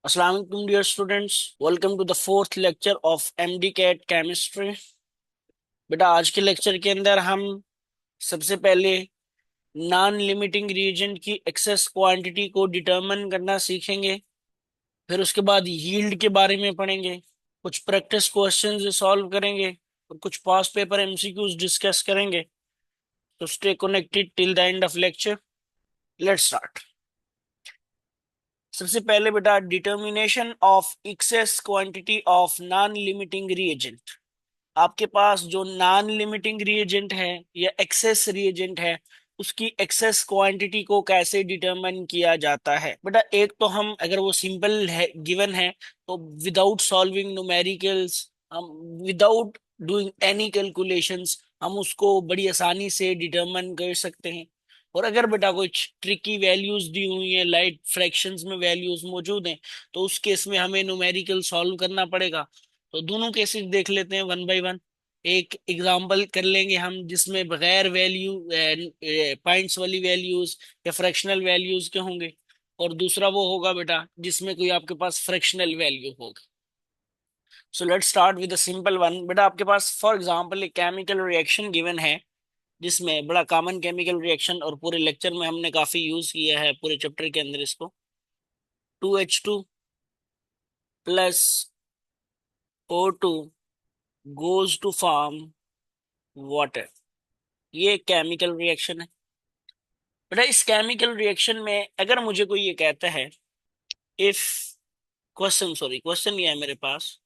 Assalamu alaikum dear students, welcome to the fourth lecture of MD CAT Chemistry। बेटा आज के lecture के अंदर हम सबसे पहले नॉन लिमिटिंग रिएजेंट की एक्सेस क्वांटिटी को डिटरमिन करना सीखेंगे। फिर उसके बाद यील्ड के बारे में पढ़ेंगे, कुछ प्रैक्टिस क्वेश्चंस सॉल्व करेंगे और कुछ पास पेपर एमसीक्यूज डिस्कस करेंगे। तो stay connected till the end of lecture. Let's start. सबसे पहले बेटा determination of excess quantity of non limiting reagent. आपके पास जो नॉन लिमिटिंग रिएजेंट है या एक्सेस रिएजेंट है, उसकी एक्सेस क्वांटिटी को कैसे डिटरमाइन किया जाता है। बेटा एक तो हम अगर वो सिंपल है गिवन है तो विदाउट सॉल्विंग न्यूमेरिकल्स, हम विदाउट डूइंग एनी कैलकुलेशंस हम उसको बड़ी आसानी से डिटरमाइन कर सकते हैं। और अगर बेटा कुछ ट्रिकी वैल्यूज दी हुई है, लाइट फ्रैक्शंस में वैल्यूज मौजूद हैं, तो उस केस में हमें न्यूमेरिकल सॉल्व करना पड़ेगा। तो दोनों केसेस देख लेते हैं वन बाय वन। एक एग्जांपल कर लेंगे हम जिसमें बगैर वैल्यू पॉइंट्स वाली वैल्यूज या फ्रैक्शनल वैल्यूज के होंगे, और दूसरा वो होगा बेटा जिसमें कोई आपके पास फ्रैक्शनल वैल्यू होगा। So let's start with a simple one. बेटा आपके पास फॉर एग्जांपल एक केमिकल रिएक्शन गिवन है जिसमें बड़ा कॉमन केमिकल रिएक्शन, और पूरे लेक्चर में हमने काफी यूज किया है पूरे चैप्टर के अंदर इसको। 2H2 plus O2 goes to form water. ये केमिकल रिएक्शन है। बेटा इस केमिकल रिएक्शन में अगर मुझे कोई ये कहता है, इफ क्वेश्चन ये है मेरे पास,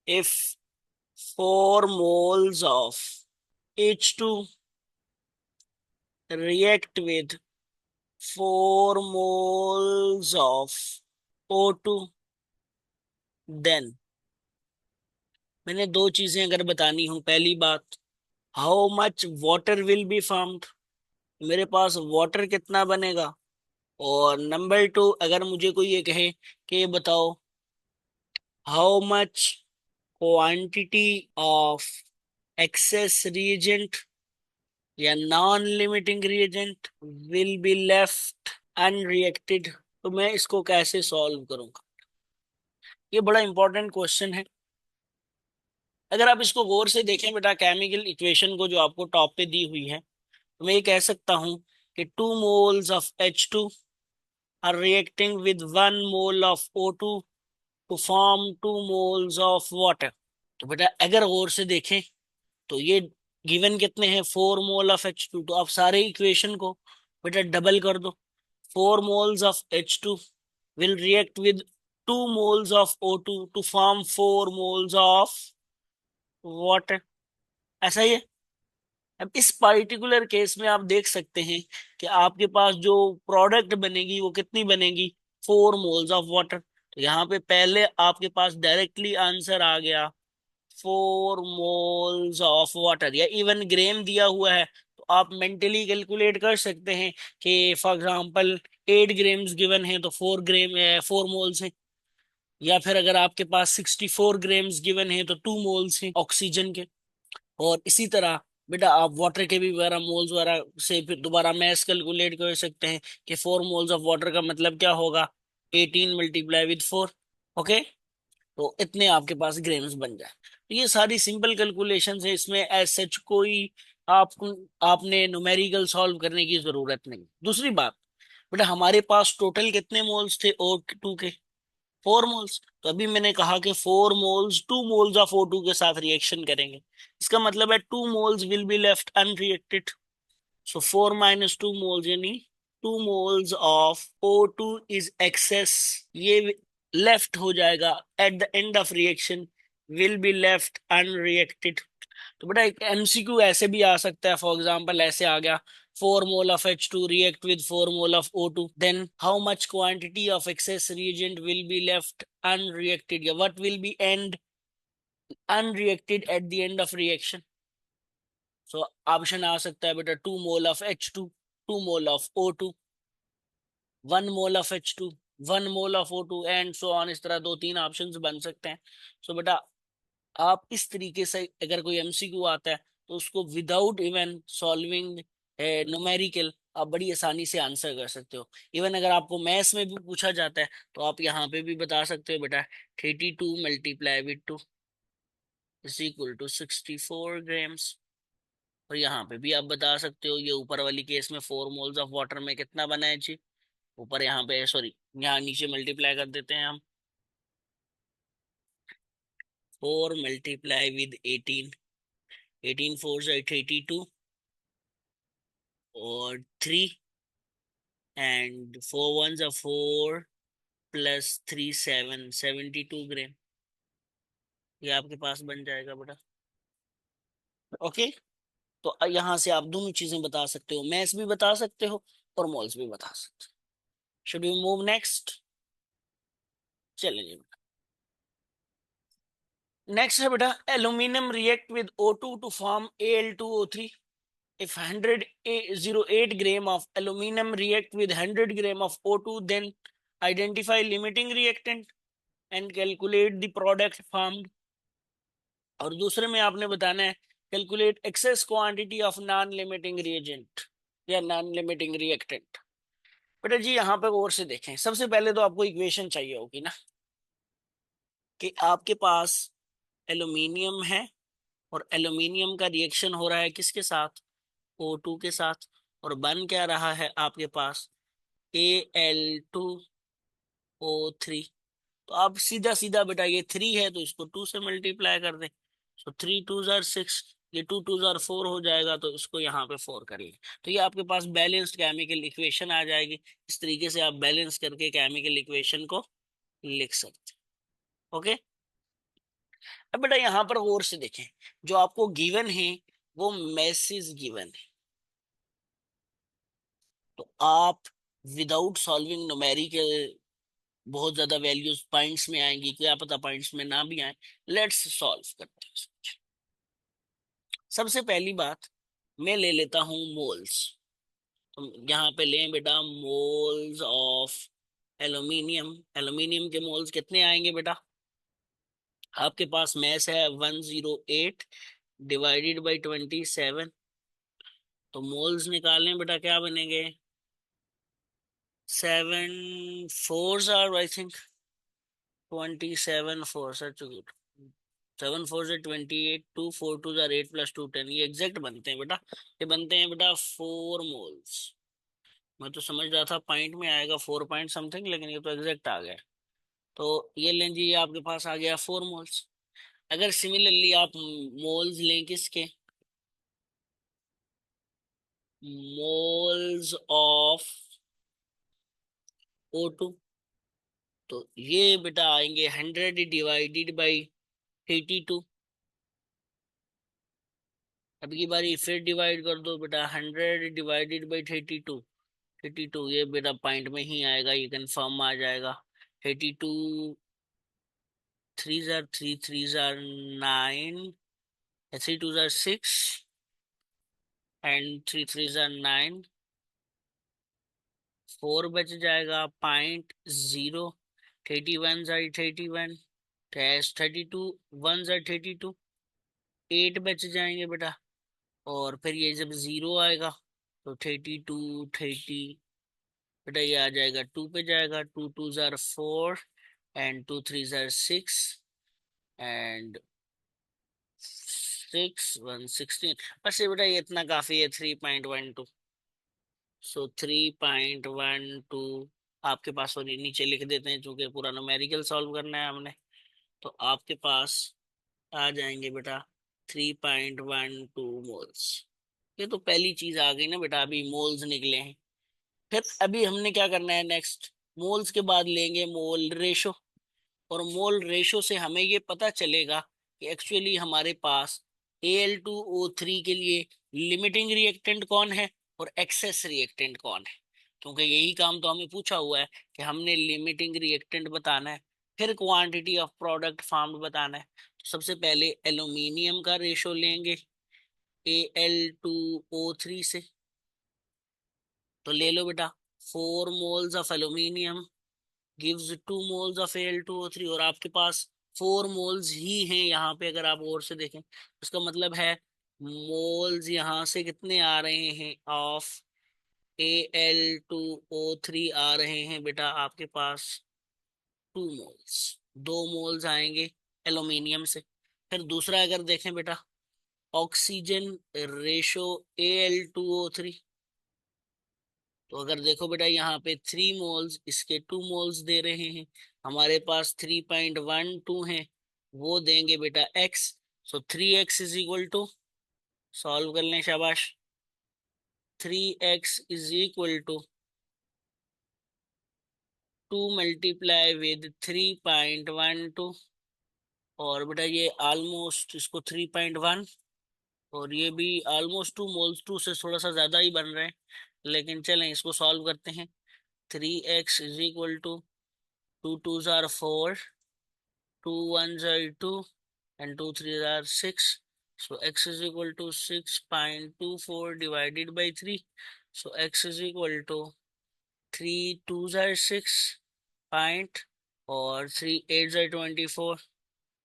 if 4 moles of H2 react with 4 moles of O2, then मैंने दो चीजें अगर बतानी हूं। पहली बात, how much water will be formed, मेरे पास वाटर कितना बनेगा। और नंबर टू, अगर मुझे कोई ये कहे कि बताओ how much quantity of excess reagent या non limiting reagent will be left unreacted, तो मैं इसको कैसे सॉल्व करूंगा। ये बड़ा इंपॉर्टेंट क्वेश्चन है। अगर आप इसको गौर से देखें बेटा, केमिकल इक्वेशन को जो आपको टॉप पे दी हुई है, तो मैं ये कह सकता हूं कि 2 moles of H2 are reacting with 1 mole of O2 to form 2 moles of water. तो बेटा अगर गौर से देखें तो ये गिवन कितने हैं, 4 mole ऑफ H2, तो आप सारे इक्वेशन को बेटा डबल कर दो। 4 moles of H2 will react with 2 moles of O2 to form 4 moles of water. ऐसा ही है। अब इस पर्टिकुलर केस में आप देख सकते हैं कि आपके पास जो प्रोडक्ट बनेगी वो कितनी बनेगी, 4 moles ऑफ वाटर। तो यहाँ पे पहले आपके पास डायरेक्टली आंसर आ गया 4 moles ऑफ वाटर, या इवन ग्रेम दिया हुआ है तो आप मेंटली कैलकुलेट कर सकते हैं कि फॉर एग्जांपल 8 ग्राम्स गिवन है तो 4 ग्राम 4 moles है। या फिर अगर आपके पास 64 ग्राम्स गिवन है तो 2 moles है ऑक्सीजन के। और इसी तरह बेटा आप वाटर के भी वगैरह मोल्स वगैरह से फिर दोबारा मैथ कैलकुलेट कर सकते हैं कि 4 moles ऑफ वाटर का मतलब क्या होगा, 18 × 4। ओके, तो इतने आपके पास ग्राम्स बन जाए। तो ये सारी सिंपल कैलकुलेशंस है, इसमें एज सच कोई आप आपने न्यूमेरिकल सॉल्व करने की जरूरत नहीं। दूसरी बात बेटा, हमारे पास टोटल कितने मोल्स थे O2 के, 4 moles। तो अभी मैंने कहा कि 4 moles 2 moles ऑफ O2 के साथ रिएक्शन करेंगे, इसका मतलब है 2 moles will be left unreacted. So 4 - 2 moles यानी 2 moles of O2 is excess, ये लेफ्ट हो जाएगा at the end of reaction, will be left unreacted. तो बेटा एक एमसीक्यू ऐसे भी आ सकता है, फॉर एग्जांपल ऐसे आ गया 4 mole of H2 react with 4 mole of O2, then how much quantity of excess reagent will be left unreacted, या what will be end unreacted at the end of reaction। So option आ सकता है बेटा 2 mole of H2, 2 mole of O2, 1 mole of H2, 1 mole of O2 and so on. इस तरह दो तीन options बन सकते हैं। सो बेटा आप इस तरीके से अगर कोई एमसीक्यू आता है तो उसको विदाउट इवन सॉल्विंग न्यूमेरिकल आप बड़ी आसानी से आंसर कर सकते हो। इवन अगर आपको मैथ्स में भी पूछा जाता है तो आप यहाँ पे भी बता सकते हो बेटा 32 multiply with 2 is equal to 64 grams. और यहाँ पे भी आप बता सकते हो ये ऊपर वाली केस में 4 मोल्स ऑफ वाटर में कितना बना है जी। ऊपर यहाँ पे सॉरी यहाँ नीचे मल्टीप्लाई कर देते हैं हम 4 मल्टीप्लाई विद 18, 18 फोर से 82 और 3 एंड 4 1 4 प्लस 3 7 72 ग्राम। ये आपके पास बन जाएगा बेटा। ओके। तो यहाँ से आप दोनों चीजें बता सकते हो, मैथ्स भी बता सकते हो और मोल्स भी बता सकते हो। Should we move next? चलिए नेक्स्ट है बेटा aluminium react with O2 to form Al2O3। If 108 gram of aluminum react with 100 gram of O2, then identify limiting reactant and calculate the product formed। और दूसरे में आपने बताना है calculate excess quantity of non limiting reagent या non limiting reactant. बेटा जी यहाँ पे गौर से देखें, सबसे पहले तो आपको इक्वेशन चाहिए होगी ना कि आपके पास एल्यूमिनियम है और एल्यूमिनियम का रिएक्शन हो रहा है किसके साथ, O2 के साथ। और बन क्या रहा है आपके पास Al2O3। तो आप सीधा सीधा बेटा ये 3 है तो इसको 2 से मल्टीप्लाई कर दें। सो 3 2 6, ये 2 2 4 हो जाएगा तो इसको यहाँ पे 4 करिए। तो ये आपके पास बैलेंस्ड केमिकल इक्वेशन आ जाएगी। इस तरीके से आप बैलेंस करके केमिकल इक्वेशन को लिख सकते हैं। ओके। अब बेटा यहाँ पर गौर से देखें, जो आपको गिवन है वो मैसेज गिवन है। तो आप विदाउट सॉल्विंग न्यूमेरिकल बहुत ज्यादा वैल्यूज पॉइंट्स में आएंगी, क्या पता पॉइंट्स में ना भी आए। लेट्स सॉल्व करते हैं। सबसे पहली बात मैं ले लेता हूं मोल्स। तो यहाँ पे लें बेटा मोल्स ऑफ एल्यूमिनियम। एल्यूमिनियम के मोल्स कितने आएंगे बेटा, आपके पास मैस है 108 डिवाइडेड बाई 27। तो मोल्स निकालें बेटा क्या बनेंगे, 7 4 आई थिंक 27 4 सच गुड। 7 4 से 28, 2 4 2 8 प्लस 2 10, ये एग्जैक्ट बनते हैं बेटा। ये बनते हैं बेटा 4 मोल्स। मैं तो समझ रहा था पॉइंट में आएगा 4 पॉइंट समथिंग, लेकिन ये तो एग्जैक्ट आ गया। तो ये लें जी, ये आपके पास आ गया 4 मोल्स। अगर सिमिलरली आप मोल्स लें किसके, मोल्स ऑफ O2, तो ये बेटा आएंगे 100 डिवाइडेड बाई 82। अब की बारी फिर डिवाइड कर दो बेटा, 100 डिवाइडेड बाई 32। 82 ये बेटा पॉइंट में ही आएगा, ये कंफर्म आ जाएगा। 82 3 3 9, 3 2 6 एंड 3 3 9, 4 बच जाएगा 0.0। 31 32 1 32, 8 बच जाएंगे बेटा। और फिर ये जब 0 आएगा तो 32 30, बेटा ये आ जाएगा 2 पे जाएगा। 2 2 4 एंड 2 3 6 एंड 6 1 16। बस ये बेटा ये इतना काफी है 3.12। सो 3.12 आपके पास, और नीचे लिख देते हैं चूंकि पूरा न्यूमेरिकल सॉल्व करना है हमने। तो आपके पास आ जाएंगे बेटा 3.12 मोल्स। ये तो पहली चीज आ गई ना बेटा, अभी मोल्स निकले हैं। फिर अभी हमने क्या करना है नेक्स्ट, मोल्स के बाद लेंगे मोल रेशो। और मोल रेशो से हमें ये पता चलेगा कि एक्चुअली हमारे पास Al2O3 के लिए लिमिटिंग रिएक्टेंट कौन है और एक्सेस रिएक्टेंट कौन है। क्योंकि यही काम तो हमें पूछा हुआ है कि हमने लिमिटिंग रिएक्टेंट बताना है, फिर क्वांटिटी ऑफ प्रोडक्ट फार्म्ड बताना है। तो सबसे पहले एल्यूमिनियम का रेशो लेंगे Al2O3 से। तो ले लो बेटा 4 moles of aluminium gives 2 moles of Al2O3। और आपके पास 4 मोल्स ही हैं यहाँ पे, अगर आप और से देखें उसका मतलब है मोल्स यहाँ से कितने आ रहे हैं ऑफ Al2O3 आ रहे हैं बेटा आपके पास 2 मोल्स, 2 मोल्स आएंगे एल्यूमिनियम से। फिर दूसरा अगर देखें बेटा, ऑक्सीजन रेशो Al2O3, तो अगर देखो बेटा यहाँ पे 3 मोल्स, इसके 2 मोल्स दे रहे हैं, हमारे पास 3.12 है, वो देंगे बेटा x। So 3x is equal to, solve कर लें शाबाश, 3x इज इक्वल टू 2 × 3.12, और बेटा ये ऑलमोस्ट इसको 3.1, और ये भी ऑलमोस्ट 2 मोल्स, 2 से थोड़ा सा ज्यादा ही बन रहे हैं, लेकिन चलें इसको सॉल्व करते हैं। 3x इज इक्वल टू 2 2 जार 4, 2 1 जार 2, and 2 3 जार 6, so x is equal to 6.24 divided by 3, so x is equal to 3 2 jar 6 point, और 3 8 जार 24,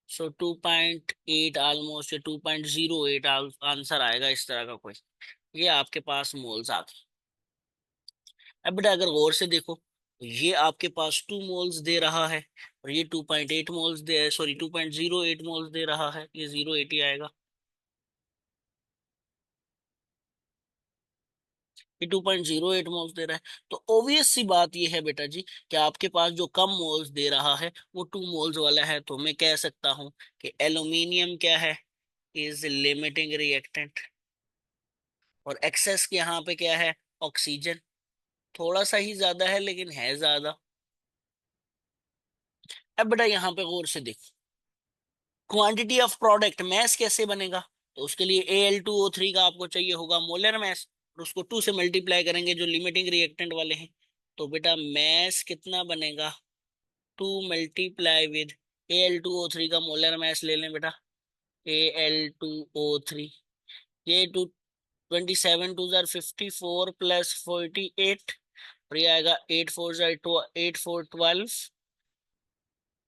सो 2.8 ऑलमोस्ट, 2.08 आंसर आएगा इस तरह का कोई। ये आपके पास मोल्स आ गए। अब बेटा अगर गौर से देखो, ये आपके पास 2 मोल्स दे रहा है, और ये 2.8 मोल्स दे, सॉरी 2.08 मोल्स दे रहा है, ये 0.80 आएगा। ये 2.08 मोल्स दे रहा है, तो ऑब्वियस सी बात ये है बेटा जी कि आपके पास जो कम मोल्स दे रहा है वो 2 मोल्स वाला है, तो मैं कह सकता हूं कि एल्यूमिनियम क्या है, इज लिमिटिंग रिएक्टेंट। और एक्सेस के यहाँ पे क्या है, ऑक्सीजन, थोड़ा सा ही ज्यादा है लेकिन है ज्यादा। अब बेटा यहाँ पे गौर से देखो, क्वांटिटी ऑफ प्रोडक्ट मैस कैसे बनेगा, तो उसके लिए Al2O3 का आपको चाहिए होगा मोलर मैस, और उसको 2 से मल्टीप्लाई करेंगे जो लिमिटिंग रिएक्टेंट वाले हैं, तो बेटा मैस कितना बनेगा, 2 × Al2O3 का मोलर मैस ले लें बेटा, Al2O3, ये 27 2 जार 54 प्लस 48, और ये आएगा 8 4 जार 12,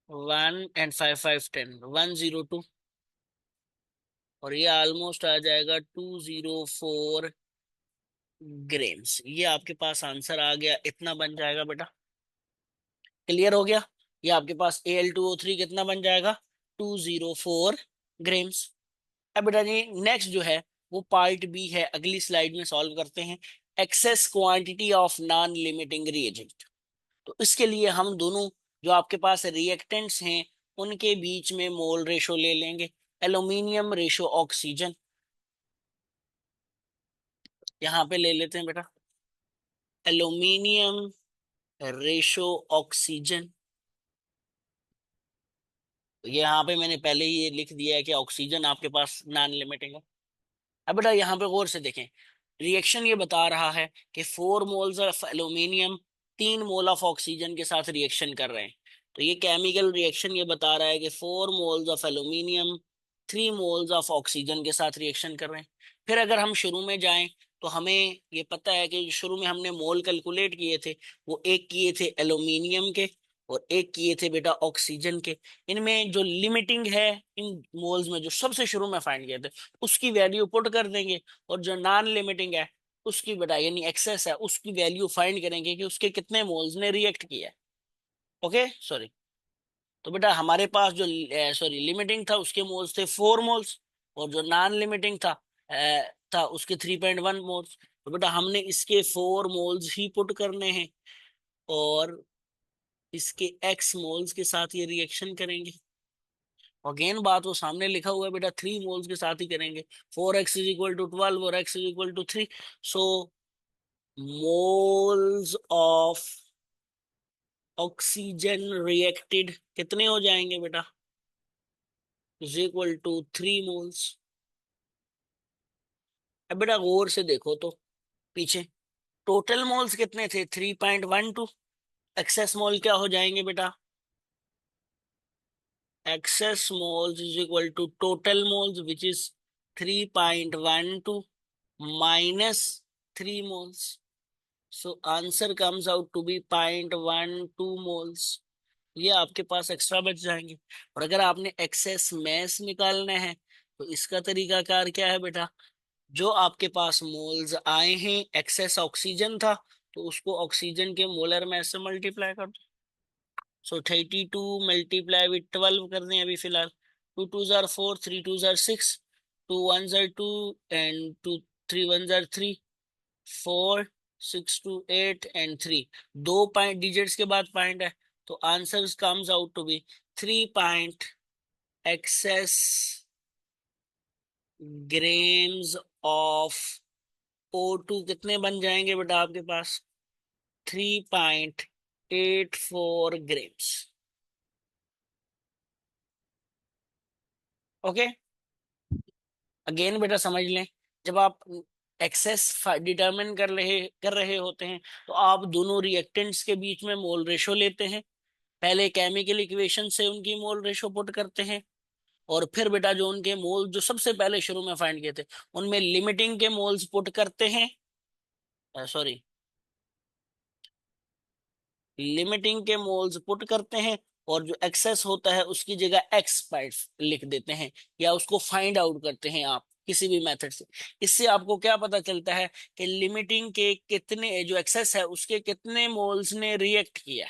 1 and 5 5 10, 102, और ये ऑलमोस्ट आ जाएगा 204 ग्राम्स। ये आपके पास आंसर आ गया, इतना बन जाएगा बेटा। क्लियर हो गया, ये आपके पास Al2O3 कितना बन जाएगा, 204 ग्राम्स। अब बेटा जी नेक्स्ट जो है वो पार्ट बी है, अगली स्लाइड में सॉल्व करते हैं, excess quantity of non limiting reagent. तो इसके लिए हम दोनों जो आपके पास रिएक्टेंट्स हैं उनके बीच में मोल रेशो ले लेंगे, एल्यूमिनियम रेशो ऑक्सीजन, यहाँ पे ले लेते हैं बेटा, एल्यूमिनियम रेशो ऑक्सीजन। यहाँ पे मैंने पहले ही ये लिख दिया है कि ऑक्सीजन आपके पास नॉन लिमिटिंग है। अब बेटा यहाँ पे गौर से देखें, रिएक्शन ये बता रहा है कि 4 moles of aluminium 3 mole of oxygen के साथ रिएक्शन कर रहे हैं। तो ये केमिकल रिएक्शन ये बता रहा है कि 4 moles of aluminium 3 moles of oxygen के साथ रिएक्शन कर रहे हैं। फिर अगर हम शुरू में जाएं तो हमें ये पता है कि शुरू में हमने मोल कैलकुलेट किए थे, वो एक किए थे एल्यूमिनियम के और एक किए थे बेटा ऑक्सीजन के। इनमें जो लिमिटिंग है, इन मोल्स में जो सबसे शुरू में फाइंड किए थे उसकी वैल्यू पुट कर देंगे, और जो नॉन लिमिटिंग है उसकी बेटा यानी एक्सेस है उसकी वैल्यू फाइंड करेंगे कि उसके कितने मोल्स ने रिएक्ट किया है। ओके सॉरी, तो बेटा हमारे पास जो सॉरी लिमिटिंग था उसके मोल्स थे 4 मोल्स, और जो नॉन लिमिटिंग था उसके 3.1 मोल्स। तो बेटा हमने इसके 4 मोल्स ही पुट करने हैं, और इसके एक्स मोल्स के साथ ये रिएक्शन करेंगे। अगेन बात वो सामने लिखा हुआ है बेटा, 3 मोल्स के साथ ही करेंगे, 4x इज इक्वल टू 12 और x is equal to 3, so moles of oxygen reacted कितने हो जाएंगे बेटा, इज इक्वल टू 3 मोल्स। अब बेटा गौर से देखो तो पीछे टोटल मोल्स कितने थे, 3.12, एक्सेस मोल क्या हो जाएंगे बेटा, excess moles is equal to total moles which is 3.12 minus 3 moles. So answer comes out to be 0.12 moles. ये आपके पास एक्स्ट्रा बच जाएंगे। और अगर आपने एक्सेस मैस निकालना है तो इसका तरीकाकार क्या है बेटा, जो आपके पास मोल्स आए हैं, एक्सेस ऑक्सीजन था, तो उसको ऑक्सीजन के मोलर में से मल्टीप्लाई कर दो। सो 32 मल्टीप्लाई विथ 12 कर दें अभी फिलहाल। टू टू जार फोर, थ्री टू जार सिक्स, टू वन जार two, and two three one जार three, four, six two eight and three. दो पॉइंट डिजिट्स के बाद पॉइंट है, तो answer comes out to be 3 excess grams of O2। कितने बन जाएंगे बेटा आपके पास? 3.84 ग्रेम्स। ओके, अगेन बेटा समझ लें, जब आप एक्सेस डिटरमिन कर रहे होते हैं, तो आप दोनों रिएक्टेंट्स के बीच में मोल रेशो लेते हैं। पहले केमिकल इक्वेशन से उनकी मोल रेशो पुट करते हैं, और फिर बेटा जो उनके मोल जो सबसे पहले शुरू में फाइंड किए थे, उनमें लिमिटिंग के मोल्स पुट करते हैं। सॉरी, लिमिटिंग के मोल्स पुट करते हैं, और जो एक्सेस होता है उसकी जगह एक्स पाइट लिख देते हैं, या उसको फाइंड आउट करते हैं आप किसी भी मेथड से। इससे आपको क्या पता चलता है कि लिमिटिंग के कितने, जो एक्सेस है उसके कितने मोल्स ने रिएक्ट किया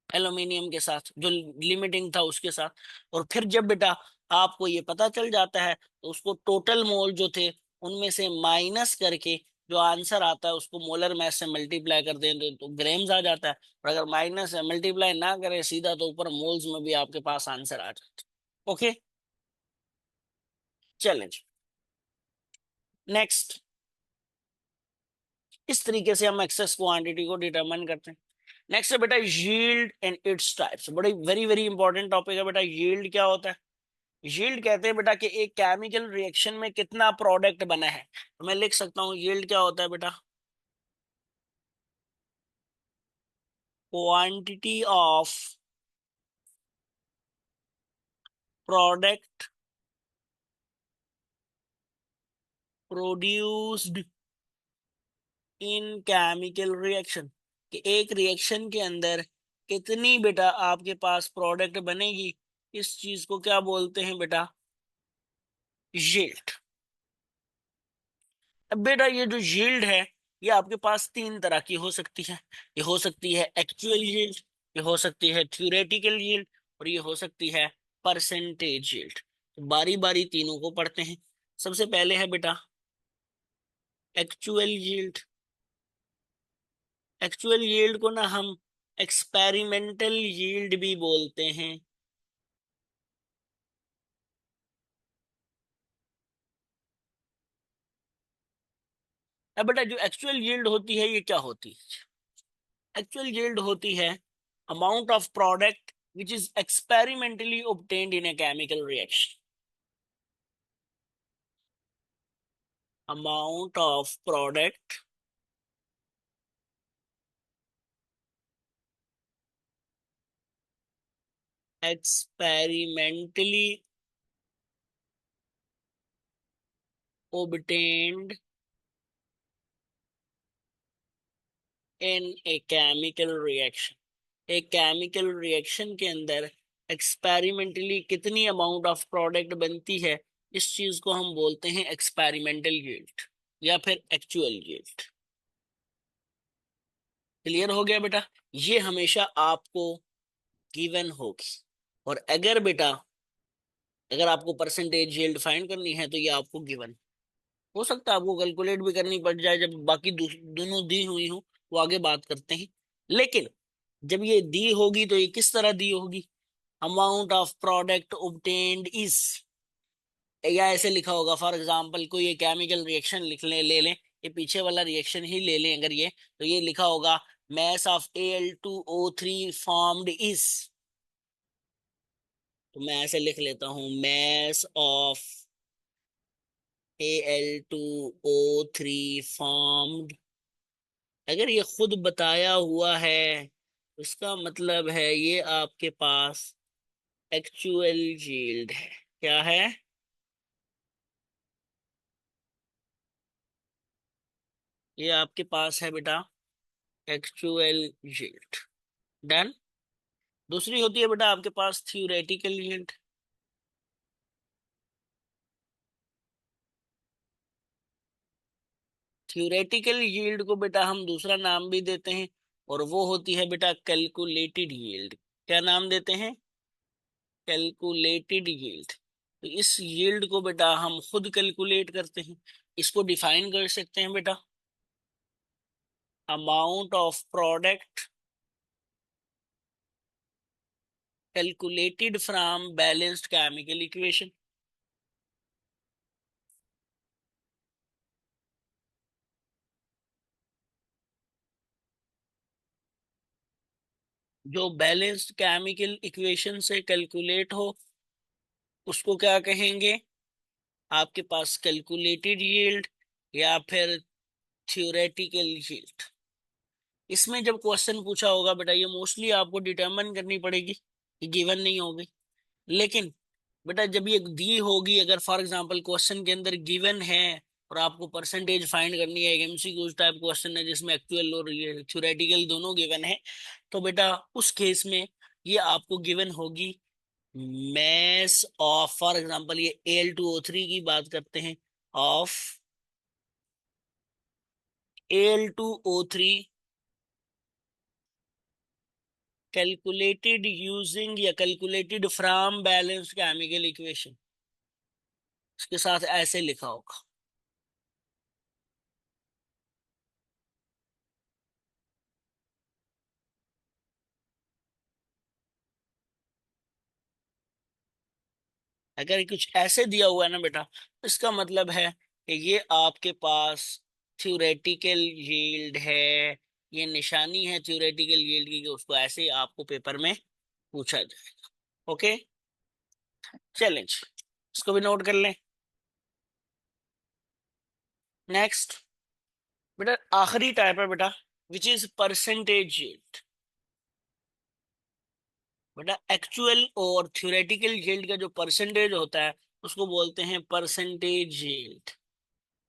एल्यूमिनियम के साथ, जो लिमिटिंग था उसके साथ। और फिर जब बेटा आपको ये पता चल जाता है, तो उसको टोटल मोल जो थे उनमें से माइनस करके जो आंसर आता है उसको मोलर मास से मल्टीप्लाई कर दें तो ग्राम्स आ जाता है। और अगर माइनस मल्टीप्लाई ना करें सीधा, तो ऊपर मोल्स में भी आपके पास आंसर आ जाता है। Okay, challenge next. इस तरीके से हम एक्सेस क्वांटिटी को डिटरमाइन करते हैं। नेक्स्ट है बेटा यील्ड एंड इट्स टाइप्स। बड़ी वेरी वेरी इंपॉर्टेंट टॉपिक है बेटा। यील्ड क्या होता है? यील्ड कहते हैं बेटा कि एक केमिकल रिएक्शन में कितना प्रोडक्ट बना है। तो मैं लिख सकता हूँ यील्ड क्या होता है बेटा? Quantity of product produced in chemical reaction, कि एक रिएक्शन के अंदर कितनी बेटा आपके पास प्रोडक्ट बनेगी, इस चीज को क्या बोलते हैं बेटा? यील्ड। अब बेटा ये जो यील्ड है, ये आपके पास तीन तरह की हो सकती है। ये हो सकती है एक्चुअल यील्ड, ये हो सकती है थ्योरेटिकल यील्ड, और ये हो सकती है परसेंटेज यील्ड। तो बारी बारी तीनों को पढ़ते हैं। सबसे पहले है बेटा एक्चुअल यील्ड। एक्चुअल यील्ड को ना हम एक्सपेरिमेंटल यील्ड भी बोलते हैं। अब बेटा जो एक्चुअल यील्ड होती है ये क्या होती है? एक्चुअल यील्ड होती है amount of product which is experimentally obtained in a chemical reaction। amount of product experimentally obtained in a chemical reaction। एक केमिकल रिएक्शन के अंदर एक्सपेरिमेंटली कितनी अमाउंट ऑफ प्रोडक्ट बनती है, इस चीज को हम बोलते हैं एक्सपेरिमेंटल यील्ड या फिर एक्चुअल यील्ड। क्लियर हो गया बेटा? ये हमेशा आपको गिवन होगी। और अगर बेटा, अगर आपको परसेंटेज यील्ड फाइंड करनी है, तो ये आपको गिवन हो सकता है, आपको कैलकुलेट भी करनी पड़ जाए जब बाकी दोनों दी हुई हो, वो आगे बात करते हैं। लेकिन जब ये दी होगी तो ये किस तरह दी होगी? Amount of product obtained is, या ऐसे लिखा होगा, फॉर एग्जांपल कोई ये केमिकल रिएक्शन लिख लें, ले लें, ये पीछे वाला रिएक्शन ही ले लें अगर ये, तो ये लिखा होगा mass of Al2O3 formed is. तो मैं ऐसे लिख लेता हूं, mass ऑफ Al2O3 फॉर्म्ड। अगर ये खुद बताया हुआ है, उसका मतलब है ये आपके पास एक्चुअल यील्ड है। क्या है? ये आपके पास है बेटा एक्चुअल यील्ड। डन। दूसरी होती है बेटा आपके पास थ्योरेटिकल, थ्योरेटिकल यील्ड को बेटा हम दूसरा नाम भी देते हैं, और वो होती है बेटा कैलकुलेटेड यील्ड। क्या नाम देते हैं? Calculated yield. तो इस यील्ड को बेटा हम खुद कैलकुलेट करते हैं। इसको डिफाइन कर सकते हैं बेटा, amount of product calculated from balanced chemical equation. जो बैलेंस्ड केमिकल इक्वेशन से कैलकुलेट हो उसको क्या कहेंगे? आपके पास कैलकुलेटेड यील्ड या फिर थ्योरेटिकल यील्ड। इसमें जब क्वेश्चन पूछा होगा बेटा, ये मोस्टली आपको डिटरमिन करनी पड़ेगी, ये गिवन नहीं होगी। लेकिन बेटा जब ये दी होगी, अगर फॉर एग्जांपल क्वेश्चन के अंदर गिवन है और आपको परसेंटेज फाइंड करनी है, एक एमसीक्यू टाइप क्वेश्चन है जिसमें एक्चुअल और थ्योरेटिकल दोनों गिवन है, तो बेटा उस केस में ये आपको गिवन होगी मैस ऑफ, फॉर एग्जांपल ये Al2O3 की बात करते हैं, ऑफ Al2O3 कैलकुलेटेड यूजिंग या calculated from balanced chemical equation. इसके साथ ऐसे लिखा होगा। अगर कुछ ऐसे दिया हुआ है ना बेटा, इसका मतलब है कि ये आपके पास थ्योरेटिकल यील्ड है। ये निशानी है थ्योरेटिकल यील्ड की कि उसको ऐसे ही आपको पेपर में पूछा जाएगा। ओके, चैलेंज इसको भी नोट कर लें। नेक्स्ट बेटा आखिरी टाइप है बेटा, विच इज परसेंटेज यील्ड। बेटा एक्चुअल और थ्योरेटिकल यील्ड का जो परसेंटेज होता है उसको बोलते हैं percentage yield.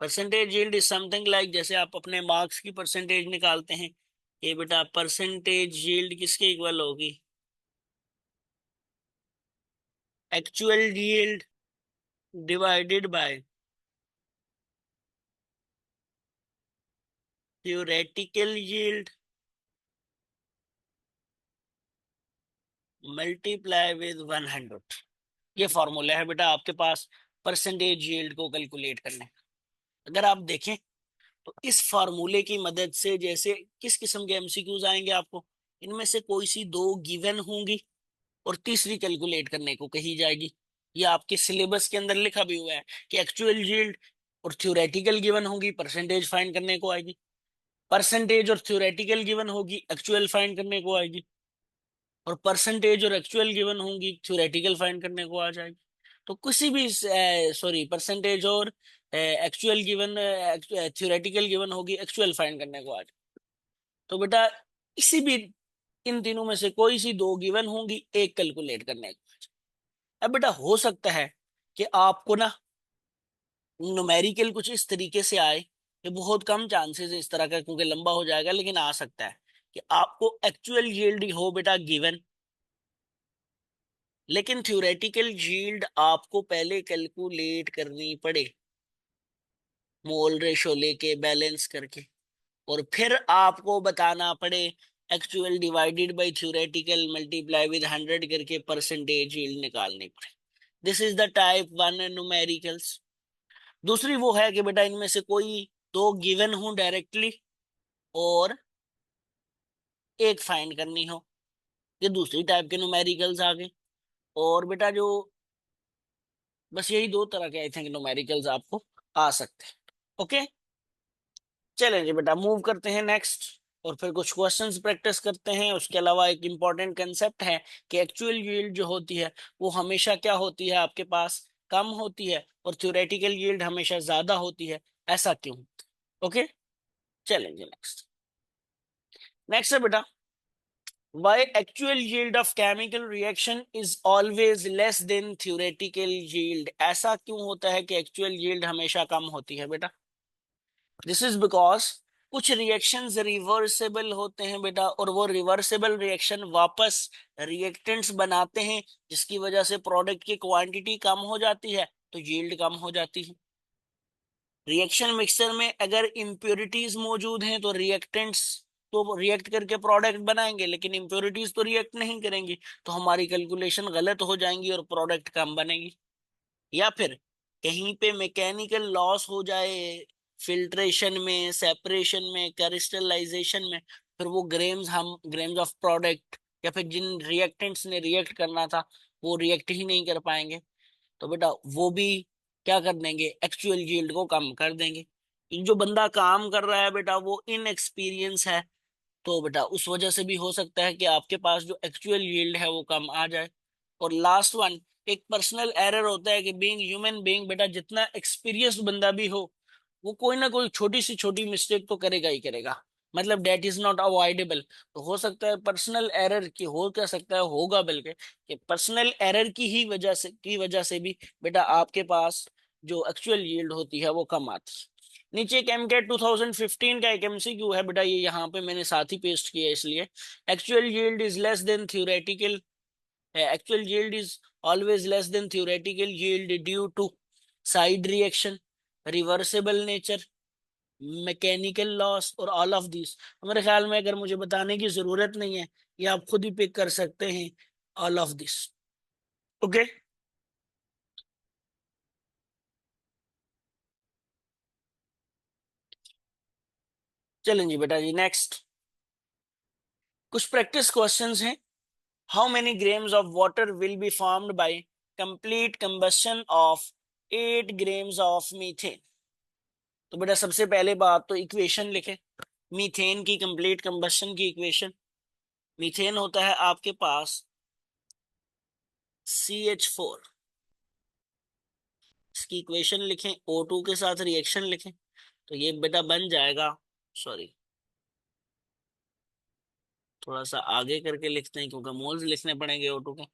Percentage yield is something like, जैसे आप अपने मार्क्स की परसेंटेज निकालते हैं, ये बेटा परसेंटेज यील्ड किसके इक्वल होगी? Actual yield divided by theoretical yield multiply with 100। ये फॉर्मूला है बेटा आपके पास परसेंटेज यील्ड को कैलकुलेट करने का। अगर आप देखें तो इस फार्मूले की मदद से जैसे किस किस्म के एमसीक्यूज आएंगे आपको, इनमें से कोई सी दो गिवन होंगी और तीसरी कैलकुलेट करने को कही जाएगी। ये आपके सिलेबस के अंदर लिखा भी हुआ है कि एक्चुअल यील्ड और थ्योरेटिकल गिवन होगी, परसेंटेज फाइंड करने को आएगी। परसेंटेज और थ्योरेटिकल गिवन होगी, एक्चुअल फाइंड करने को आएगी। और परसेंटेज और एक्चुअल गिवन होंगी, थ्योरेटिकल फाइंड करने को आ जाएगी। तो किसी भी, सॉरी, परसेंटेज और एक्चुअल गिवन, थ्योरेटिकल गिवन होगी, एक्चुअल फाइंड करने को आ जाएगी। तो बेटा किसी भी इन तीनों में से कोई सी दो गिवन होंगी, एक कैलकुलेट करने को। अब बेटा हो सकता है कि आपको ना न्यूमेरिकल कुछ इस तरीके से आए, कि बहुत कम चांसेस है इस तरह का क्योंकि लंबा हो जाएगा, लेकिन आ सकता है कि आपको एक्चुअल यील्ड हो बेटा गिवन, लेकिन थ्योरेटिकल यील्ड आपको पहले कैलकुलेट करनी पड़े, मोल रेशो लेके बैलेंस करके, और फिर आपको बताना पड़े actual divided by theoretical multiply with 100 करके परसेंटेज यील्ड निकालनी पड़े। This is the type one numericals. दूसरी वो है कि बेटा इनमें से कोई दो गिवन हो डायरेक्टली और एक फाइंड करनी हो। ये दूसरी टाइप के न्यूमेरिकल्स आ गए। और बेटा जो बस यही दो तरह के आई थिंक न्यूमेरिकल्स आपको आ सकते हैं। ओके, चलें जी बेटा मूव करते हैं नेक्स्ट, और फिर कुछ क्वेश्चंस प्रैक्टिस करते हैं। उसके अलावा एक इंपॉर्टेंट कंसेप्ट है कि एक्चुअल यील्ड जो होती है वो हमेशा क्या होती है आपके पास, कम होती है, और थ्योरेटिकल यील्ड हमेशा ज्यादा होती है। ऐसा क्यों? ओके, चलेंगे नेक्स्ट। नेक्स्ट है बेटा, why actual yield of chemical reaction is always less than theoretical yield। ऐसा क्यों होता है कि actual yield हमेशा कम होती है बेटा? दिस इज बिकॉज कुछ रिएक्शंस रिवर्सेबल होते हैं बेटा, और वो रिवर्सेबल रिएक्शन वापस रिएक्टेंट्स बनाते हैं, जिसकी वजह से प्रोडक्ट की क्वांटिटी कम हो जाती है, तो यील्ड कम हो जाती है। रिएक्शन मिक्सचर में अगर इम्प्योरिटीज मौजूद हैं तो रिएक्टेंट्स तो रिएक्ट करके प्रोडक्ट बनाएंगे, लेकिन इम्प्योरिटीज तो रिएक्ट नहीं करेंगी, तो हमारी कैलकुलेशन गलत हो जाएंगी और प्रोडक्ट कम बनेगी। या फिर कहीं पे मैकेनिकल लॉस हो जाए, फिल्ट्रेशन में, सेपरेशन में, क्रिस्टलाइजेशन में, फिर वो ग्रेम्स ऑफ प्रोडक्ट या फिर जिन रिएक्टेंट्स ने रिएक्ट करना था वो रिएक्ट ही नहीं कर पाएंगे, तो बेटा वो भी क्या कर देंगे, एक्चुअल यील्ड को कम कर देंगे। एक जो बंदा काम कर रहा है बेटा वो इनएक्सपीरियंस है, तो बेटा उस वजह से भी हो सकता है कि आपके पास जो एक्चुअल यील्ड है वो कम आ जाए। और लास्ट वन, एक पर्सनल एरर होता है कि बीइंग ह्यूमन बीइंग बेटा जितना एक्सपीरियंस्ड बंदा भी हो वो कोई ना कोई छोटी से छोटी मिस्टेक तो करेगा ही करेगा, मतलब डेट इज नॉट अवॉइडेबल। तो हो सकता है पर्सनल एरर की, हो क्या सकता है, होगा बल्कि कि पर्सनल एरर की वजह से भी बेटा आपके पास जो एक्चुअल यील्ड होती है वो कम आती है। नीचे एक एमकेट 2015 का एक एमसीक्यू है बेटा, ये यहाँ पे मैंने साथ ही पेस्ट किया है इसलिए। Actual yield is less than theoretical, actual yield is always less than theoretical yield due to side reaction, reversible nature, mechanical loss और ऑल ऑफ दिस। मेरे ख्याल में अगर मुझे बताने की जरूरत नहीं है, ये आप खुद ही पिक कर सकते हैं, ऑल ऑफ दिस। ओके, चलें जी बेटा जी नेक्स्ट कुछ प्रैक्टिस क्वेश्चंस हैं। How many grams of water will be formed by complete combustion of 8 grams of methane. तो बेटा सबसे पहले बात तो इक्वेशन लिखें, मीथेन की कंप्लीट कंबशन की इक्वेशन। मीथेन होता है आपके पास CH4, इसकी इक्वेशन लिखें, O2 के साथ रिएक्शन लिखें, तो ये बेटा बन जाएगा, सॉरी थोड़ा सा आगे करके लिखते हैं क्योंकि मोल्स लिखने पड़ेंगे O2 के।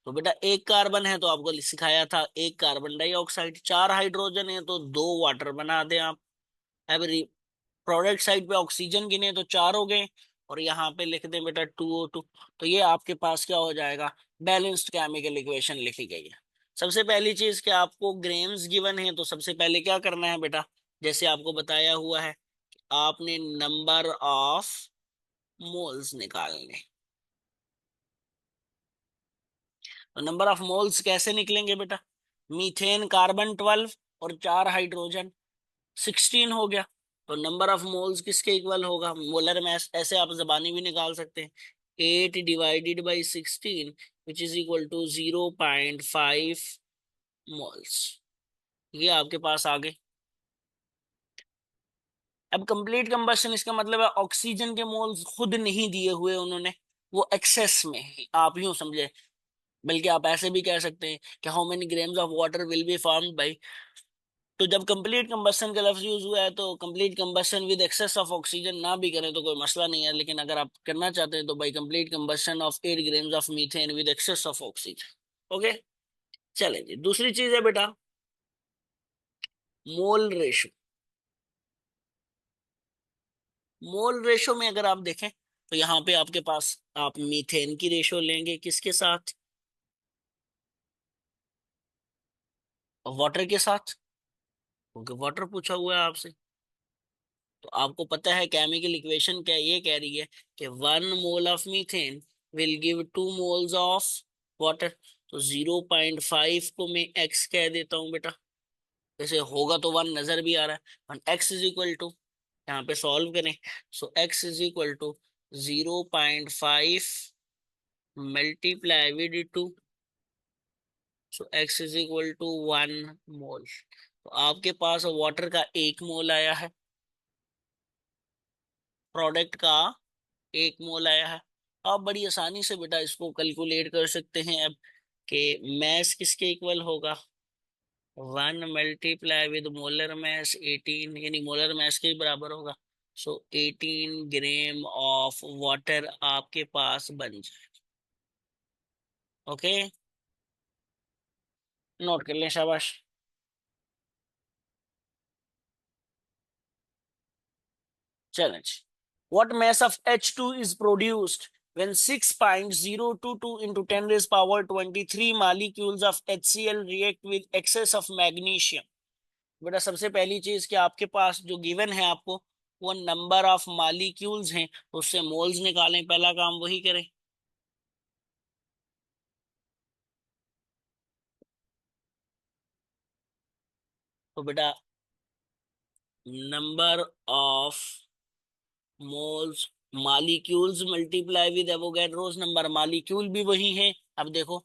तो बेटा एक कार्बन है तो आपको सिखाया था एक कार्बन डाइऑक्साइड, चार हाइड्रोजन है तो दो वाटर बना दें आप। अब प्रोडक्ट साइड पे ऑक्सीजन गिने तो चार हो गए, और यहाँ पे लिख दें बेटा 2O2। तो ये आपके पास क्या हो जाएगा, बैलेंस्ड केमिकल इक्वेशन लिखी गई है। सबसे पहली चीज कि आपको ग्रेम्स गिवन है, तो सबसे पहले क्या करना है बेटा, जैसे आपको बताया हुआ है, आपने नंबर ऑफ मोल्स निकालने। तो नंबर ऑफ मोल्स कैसे निकलेंगे बेटा, मीथेन कार्बन 12 और चार हाइड्रोजन 16 हो गया, तो नंबर ऑफ मोल्स किसके इक्वल होगा, मोलर मास, ऐसे आप जबानी भी निकाल सकते हैं, 8 divided by 16 which is equal to 0.5 moles. ये आपके पास आ गए। अब कंप्लीट कंबशन इसका मतलब है ऑक्सीजन के मोल्स खुद नहीं दिए हुए उन्होंने, वो एक्सेस में है, आप यूं समझे। बल्कि आप ऐसे भी कह सकते हैं कि how many grams of water will be formed by. तो जब कंप्लीट कंबशन का लफ्ज यूज हुआ है तो complete combustion with excess of oxygen ना भी करें तो कोई मसला नहीं है, लेकिन अगर आप करना चाहते हैं तो by complete combustion of 8 grams of methane with excess of oxygen. Okay, चलें जी दूसरी चीज है बेटा मोल रेशो। मोल रेशो में अगर आप देखें तो यहाँ पे आपके पास आप मीथेन की रेशो लेंगे किसके साथ, वाटर के साथ, क्योंकि वाटर पूछा हुआ है आपसे। तो आपको पता है केमिकल इक्वेशन क्या ये कह रही है कि 1 mole of methane will give 2 moles of water. तो 0.5 को मैं एक्स कह देता हूं बेटा, जैसे होगा तो वन नजर भी आ रहा है, one x is equal to, यहाँ पे सॉल्व करें, so x is equal to 0.5 multiply with 2, so x is equal to 1 mole. तो आपके पास वाटर का 1 मोल आया है, प्रोडक्ट का 1 मोल आया है। आप बड़ी आसानी से बेटा इसको कैलकुलेट कर सकते हैं अब कि मैस किसके इक्वल होगा, 1 मल्टीप्लाई विद मोलर मैस 18, यानी मोलर मैस के बराबर होगा। सो 18 ग्राम ऑफ वाटर आपके पास बन जाए। ओके, नोट कर लें, शाबाश। Challenge, what mass of H2 is produced when 6.022 into 10 raised power 23 molecules of HCl react with excess of magnesium। बेटा सबसे पहली चीज कि आपके पास जो गिवन है आपको, वो नंबर ऑफ मालिक्यूल्स हैं, उससे मोल्स निकालें, पहला काम वही करें। तो बेटा number of moles, molecules multiply with Avogadro's number, molecule भी वही है। अब देखो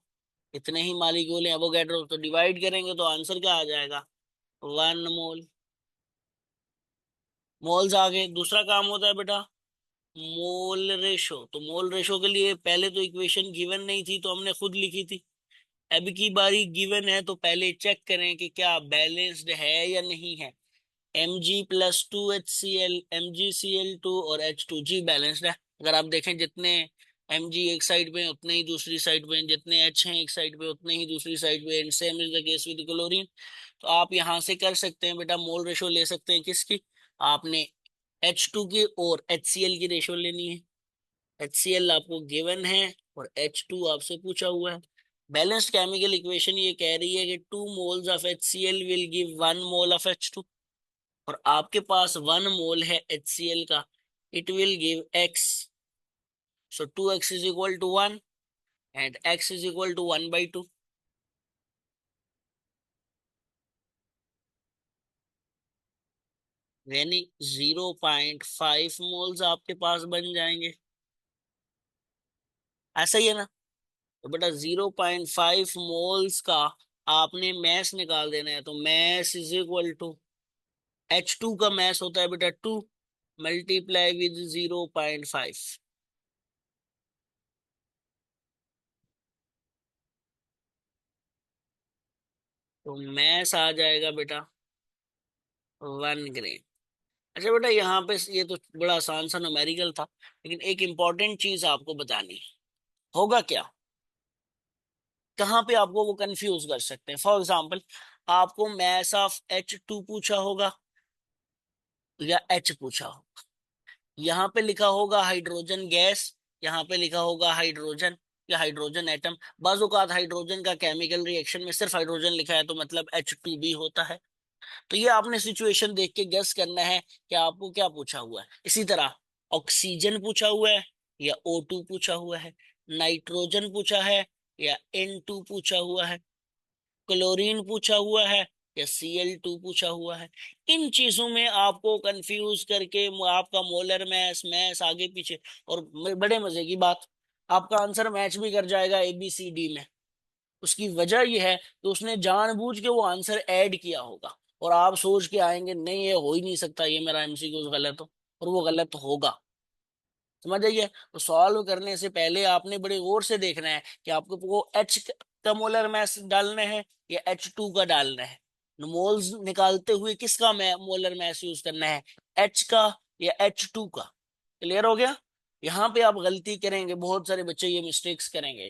इतने ही मालिक्यूल हैं एवोगैड्रो, तो डिवाइड करेंगे तो आंसर क्या आ जाएगा, 1 मोल। मोल्स आ गए। दूसरा काम होता है बेटा मोल रेशो। तो मोल रेशो के लिए पहले तो इक्वेशन गिवन नहीं थी तो हमने खुद लिखी थी। अब की बारी गिवन है तो पहले चेक करें कि क्या बैलेंस्ड है या नहीं है। Mg+2HCl, MgCl2 और H2G बैलेंस्ड है। अगर आप देखें जितने Mg एक साइड पे हैं, उतने ही दूसरी साइड पे हैं, जितने H हैं एक साइड पे उतने ही दूसरी साइड पे, and same is the case with chlorine. तो आप यहां से कर सकते हैं बेटा, मोल रेशो ले सकते हैं किसकी, आपने H2 की और HCl की रेशो लेनी है। HCl आपको गिवन है और H2 आपसे पूछा हुआ है। बैलेंस्ड केमिकल इक्वेशन ये कह रही है कि 2 moles of HCl will give 1 mole of H2, और आपके पास 1 मोल है HCl का, it will give X। So 2X is equal to 1 and X is equal to 1/2, यानी 0.5 मोल्स आपके पास बन जाएंगे। ऐसा ही है ना। तो बेटा 0.5 मोल्स का आपने मैस निकाल देना है, तो mess is equal to H2 का मैस होता है बेटा 2 मल्टीप्लाई विद 0.5। तो मैस आ जाएगा बेटा 1 ग्रेम। अच्छा बेटा यहाँ पे ये तो बड़ा आसान सा न्यूमेरिकल था, लेकिन एक इंपॉर्टेंट चीज आपको बतानी है। होगा क्या, कहाँ पे आपको वो कंफ्यूज कर सकते हैं। फॉर एग्जाम्पल आपको मैस ऑफ H2 पूछा होगा या H पूछा होगा, यहाँ पे लिखा होगा हाइड्रोजन गैस, यहाँ पे लिखा होगा हाइड्रोजन या हाइड्रोजन एटम। बाज़-औक़ात हाइड्रोजन का केमिकल रिएक्शन में सिर्फ हाइड्रोजन लिखा है तो मतलब H2 भी होता है। तो ये आपने सिचुएशन देख के गेस करना है कि आपको क्या पूछा हुआ है। इसी तरह ऑक्सीजन पूछा हुआ है या O2 पूछा हुआ है, नाइट्रोजन पूछा है या N2 पूछा हुआ है, क्लोरीन पूछा हुआ है या Cl2 पूछा हुआ है। इन चीजों में आपको कंफ्यूज करके आपका मोलर मैस मैस आगे पीछे, और बड़े मजे की बात, आपका आंसर मैच भी कर जाएगा ABCD में। उसकी वजह यह है कि उसने जानबूझ के वो आंसर ऐड किया होगा, और आप सोच के आएंगे नहीं ये हो ही नहीं सकता, ये मेरा MCQ गलत हो, और वो गलत होगा। समझ आइए। तो सॉल्व करने से पहले आपने बड़े गौर से देखना है कि आपको वो H का मोलर मास डालना है या H2 का डालना है। मोल्स निकालते हुए किसका मोलर मास यूज करना है, H का या H2 का। क्लियर हो गया। यहाँ पे आप गलती करेंगे, बहुत सारे बच्चे ये मिस्टेक्स करेंगे,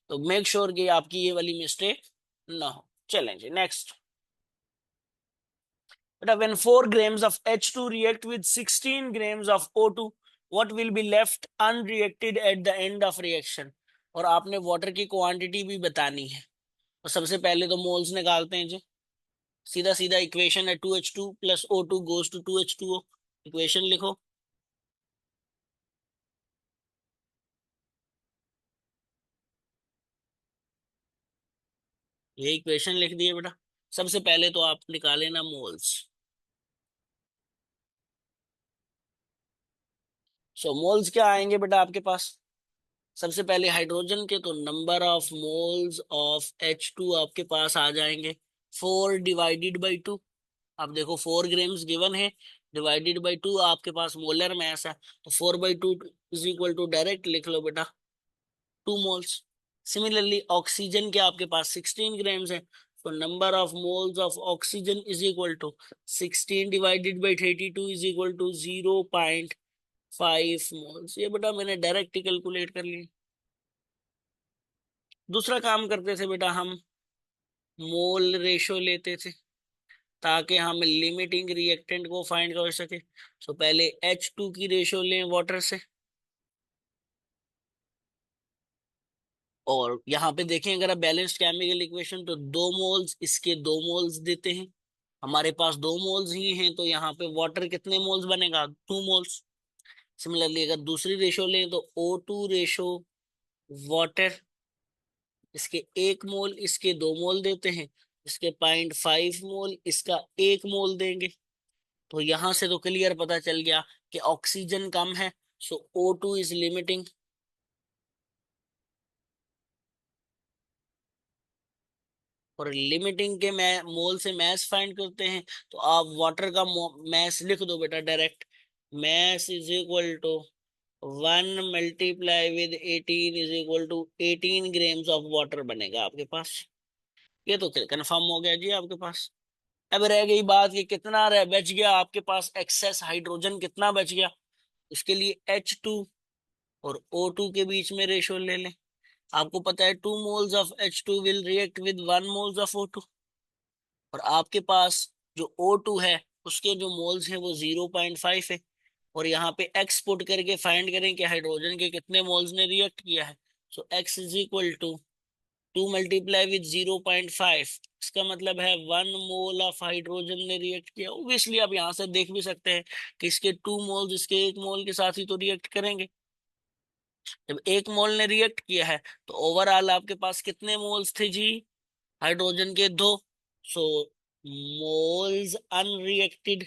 तो मेक श्योर कि आपकी ये वाली मिस्टेक ना हो। चलें जी नेक्स्ट। बेटा when 4 grams of H2 react with 16 grams of O2, what will be left unreacted at the end of reaction। और आपने वाटर की क्वांटिटी भी बतानी है। तो सबसे पहले तो मोल्स निकालते हैं जी। सीधा सीधा इक्वेशन है 2H2 plus O2 goes to 2H2O। Equation लिखो। ये इक्वेशन लिख दिए बेटा। सबसे पहले तो आप निकाले ना मोल्स। सो मोल्स क्या आएंगे बेटा आपके पास, सबसे पहले हाइड्रोजन के तो number of moles of H2 आपके पास आ जाएंगे 4/2। आप देखो 4 ग्राम्स गिवन है, डिवाइडेड बाई 2 आपके पास मोलर मैस है, तो 4/2 इज इक्वल टू डायरेक्ट लिख लो बेटा 2 मोल्स। सिमिलरली ऑक्सीजन के आपके पास 16 ग्राम्स है, तो number of moles of oxygen is equal to 16/32 is equal to 0.5 moles. ये बेटा मैंने डायरेक्ट कैलकुलेट कर लिया। दूसरा काम करते थे बेटा हम मोल रेशो लेते थे, ताकि हम लिमिटिंग रिएक्टेंट को फाइंड कर सके। तो पहले H2 की रेशो लें वाटर से, और यहाँ पे देखें अगर आप बैलेंस्ड केमिकल इक्वेशन तो 2 मोल्स इसके 2 मोल्स देते हैं, हमारे पास 2 मोल्स ही हैं, तो यहाँ पे वाटर कितने मोल्स बनेगा, 2 मोल्स। सिमिलरली अगर दूसरी रेशो लें तो O2 रेशो वाटर, इसके 1 मोल इसके 2 मोल देते हैं, इसके 0.5 मोल इसका 1 मोल देंगे। तो यहां से तो क्लियर पता चल गया कि ऑक्सीजन कम है, सो O2 इज लिमिटिंग। और लिमिटिंग के मोल से मैस फाइंड करते हैं, तो आप वाटर का मैस लिख दो बेटा direct. Mass is equal to 1 × 18 is equal to 18 grams of water बनेगा आपके पास। ये तो कंफर्म हो गया जी आपके पास। अब रह गई बात कि कितना बच गया आपके पास, एक्सेस हाइड्रोजन कितना बच गया। उसके लिए H2 और O2 के बीच में रेशो ले लें। आपको पता है 2 moles of H2 will react with 1 moles of O2। और आपके पास जो O2 है उसके जो मोल्स हैं वो 0.5 है। और यहाँ पे एक्स पुट करके फाइंड करें कि हाइड्रोजन के कितने मोल्स ने रिएक्ट किया है। सो एक्स इज इक्वल टू 2 × 0.5, इसका मतलब है 1 मोल ऑफ हाइड्रोजन ने रिएक्ट किया। ओब्वियसली आप यहाँ से देख भी सकते हैं कि इसके 2 मोल्स इसके 1 मोल के साथ ही तो रिएक्ट करेंगे। जब 1 मोल ने रिएक्ट किया है तो ओवरऑल आपके पास कितने मोल्स थे जी, हाइड्रोजन के 2। So moles unreacted,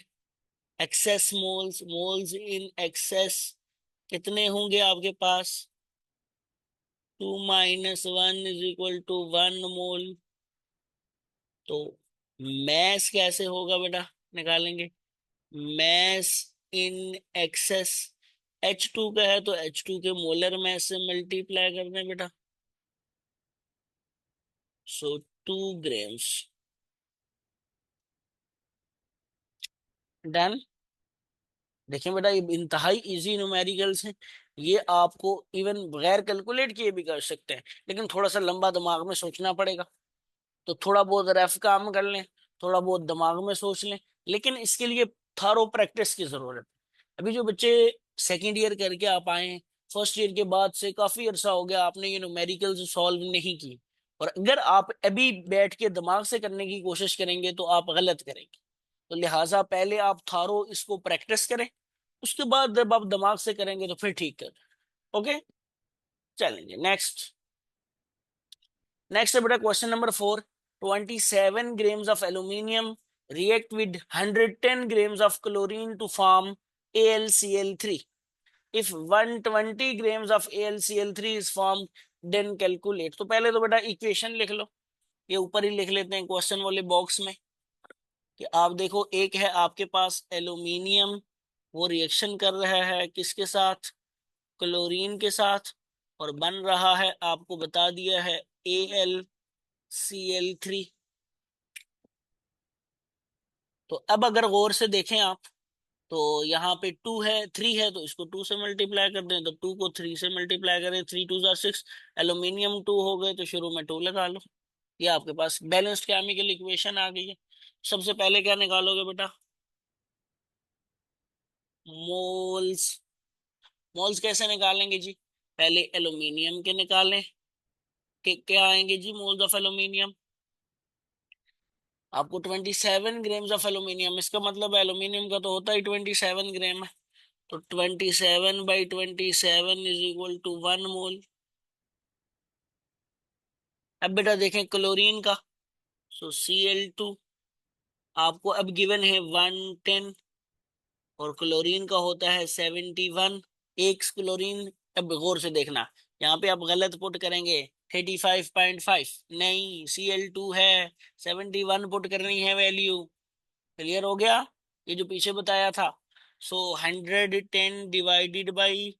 excess moles, moles in excess कितने होंगे आपके पास, 2 - 1 = 1 मोल। तो मैस कैसे होगा बेटा, निकालेंगे। मैस इन एक्सेस, H2 का है तो H2 के मोलर मैस से मल्टीप्लाई कर दें बेटा। सो 2 ग्राम्स। डन। देखिए बेटा ये इंतहाई इजी न्यूमेरिकल्स हैं। ये आपको इवन बगैर कैलकुलेट किए भी कर सकते हैं, लेकिन थोड़ा सा लंबा दिमाग में सोचना पड़ेगा। तो थोड़ा बहुत रफ काम कर लें, थोड़ा बहुत दिमाग में सोच लें, लेकिन इसके लिए थारो प्रैक्टिस की जरूरत है। अभी जो बच्चे सेकेंड ईयर करके आप आए हैं, फर्स्ट ईयर के बाद से काफी अरसा हो गया आपने ये न्यूमेरिकल्स सॉल्व नहीं की। और अगर आप अभी बैठ के दिमाग से करने की कोशिश करेंगे तो आप गलत करेंगे। तो लिहाजा पहले आप थारो इसको प्रैक्टिस करें, उसके बाद जब आप दिमाग से करेंगे तो फिर ठीक कर। ओके, चलेंगे नेक्स्ट। नेक्स्ट है बेटा question number 4। 27 grams of aluminium react with 110 grams of chlorine to form AlCl3. If 120 grams of AlCl3 is formed, then calculate। तो पहले तो बेटा इक्वेशन लिख लो, ये ऊपर ही लिख लेते हैं क्वेश्चन वाले बॉक्स में। कि आप देखो एक है आपके पास एल्यूमिनियम, वो रिएक्शन कर रहा है किसके साथ, क्लोरीन के साथ, और बन रहा है आपको बता दिया है AlCl3। तो अब अगर गौर से देखें आप, तो यहाँ पे 2 है 3 है, तो इसको 2 से मल्टीप्लाई कर दें, तो 2 को 3 से मल्टीप्लाई करें, 3 × 2 = 6। एल्यूमिनियम 2 हो गए तो शुरू में 2 लगा लो। ये आपके पास बैलेंस्ड केमिकल इक्वेशन आ गई है। सबसे पहले क्या निकालोगे बेटा, मोल्स। मोल्स कैसे निकालेंगे जी, पहले एल्यूमिनियम के निकालें। क्या आएंगे जी मोल्स ऑफ एल्यूमिनियम, आपको 27 ग्राम्स ऑफ एल्यूमिनियम, इसका मतलब एल्यूमिनियम का तो होता ही 27 ग्राम है। तो 27/27 = 1 मोल। अब बेटा देखें क्लोरीन का, सो Cl2 आपको अब गिवन है 110, और क्लोरीन का होता है 71। एक क्लोरीन, अब गौर से देखना, यहाँ पे आप गलत पुट करेंगे 35.5, नहीं Cl2 है, 71 पुट करनी है वैल्यू। क्लियर हो गया, ये जो पीछे बताया था। सो 110 /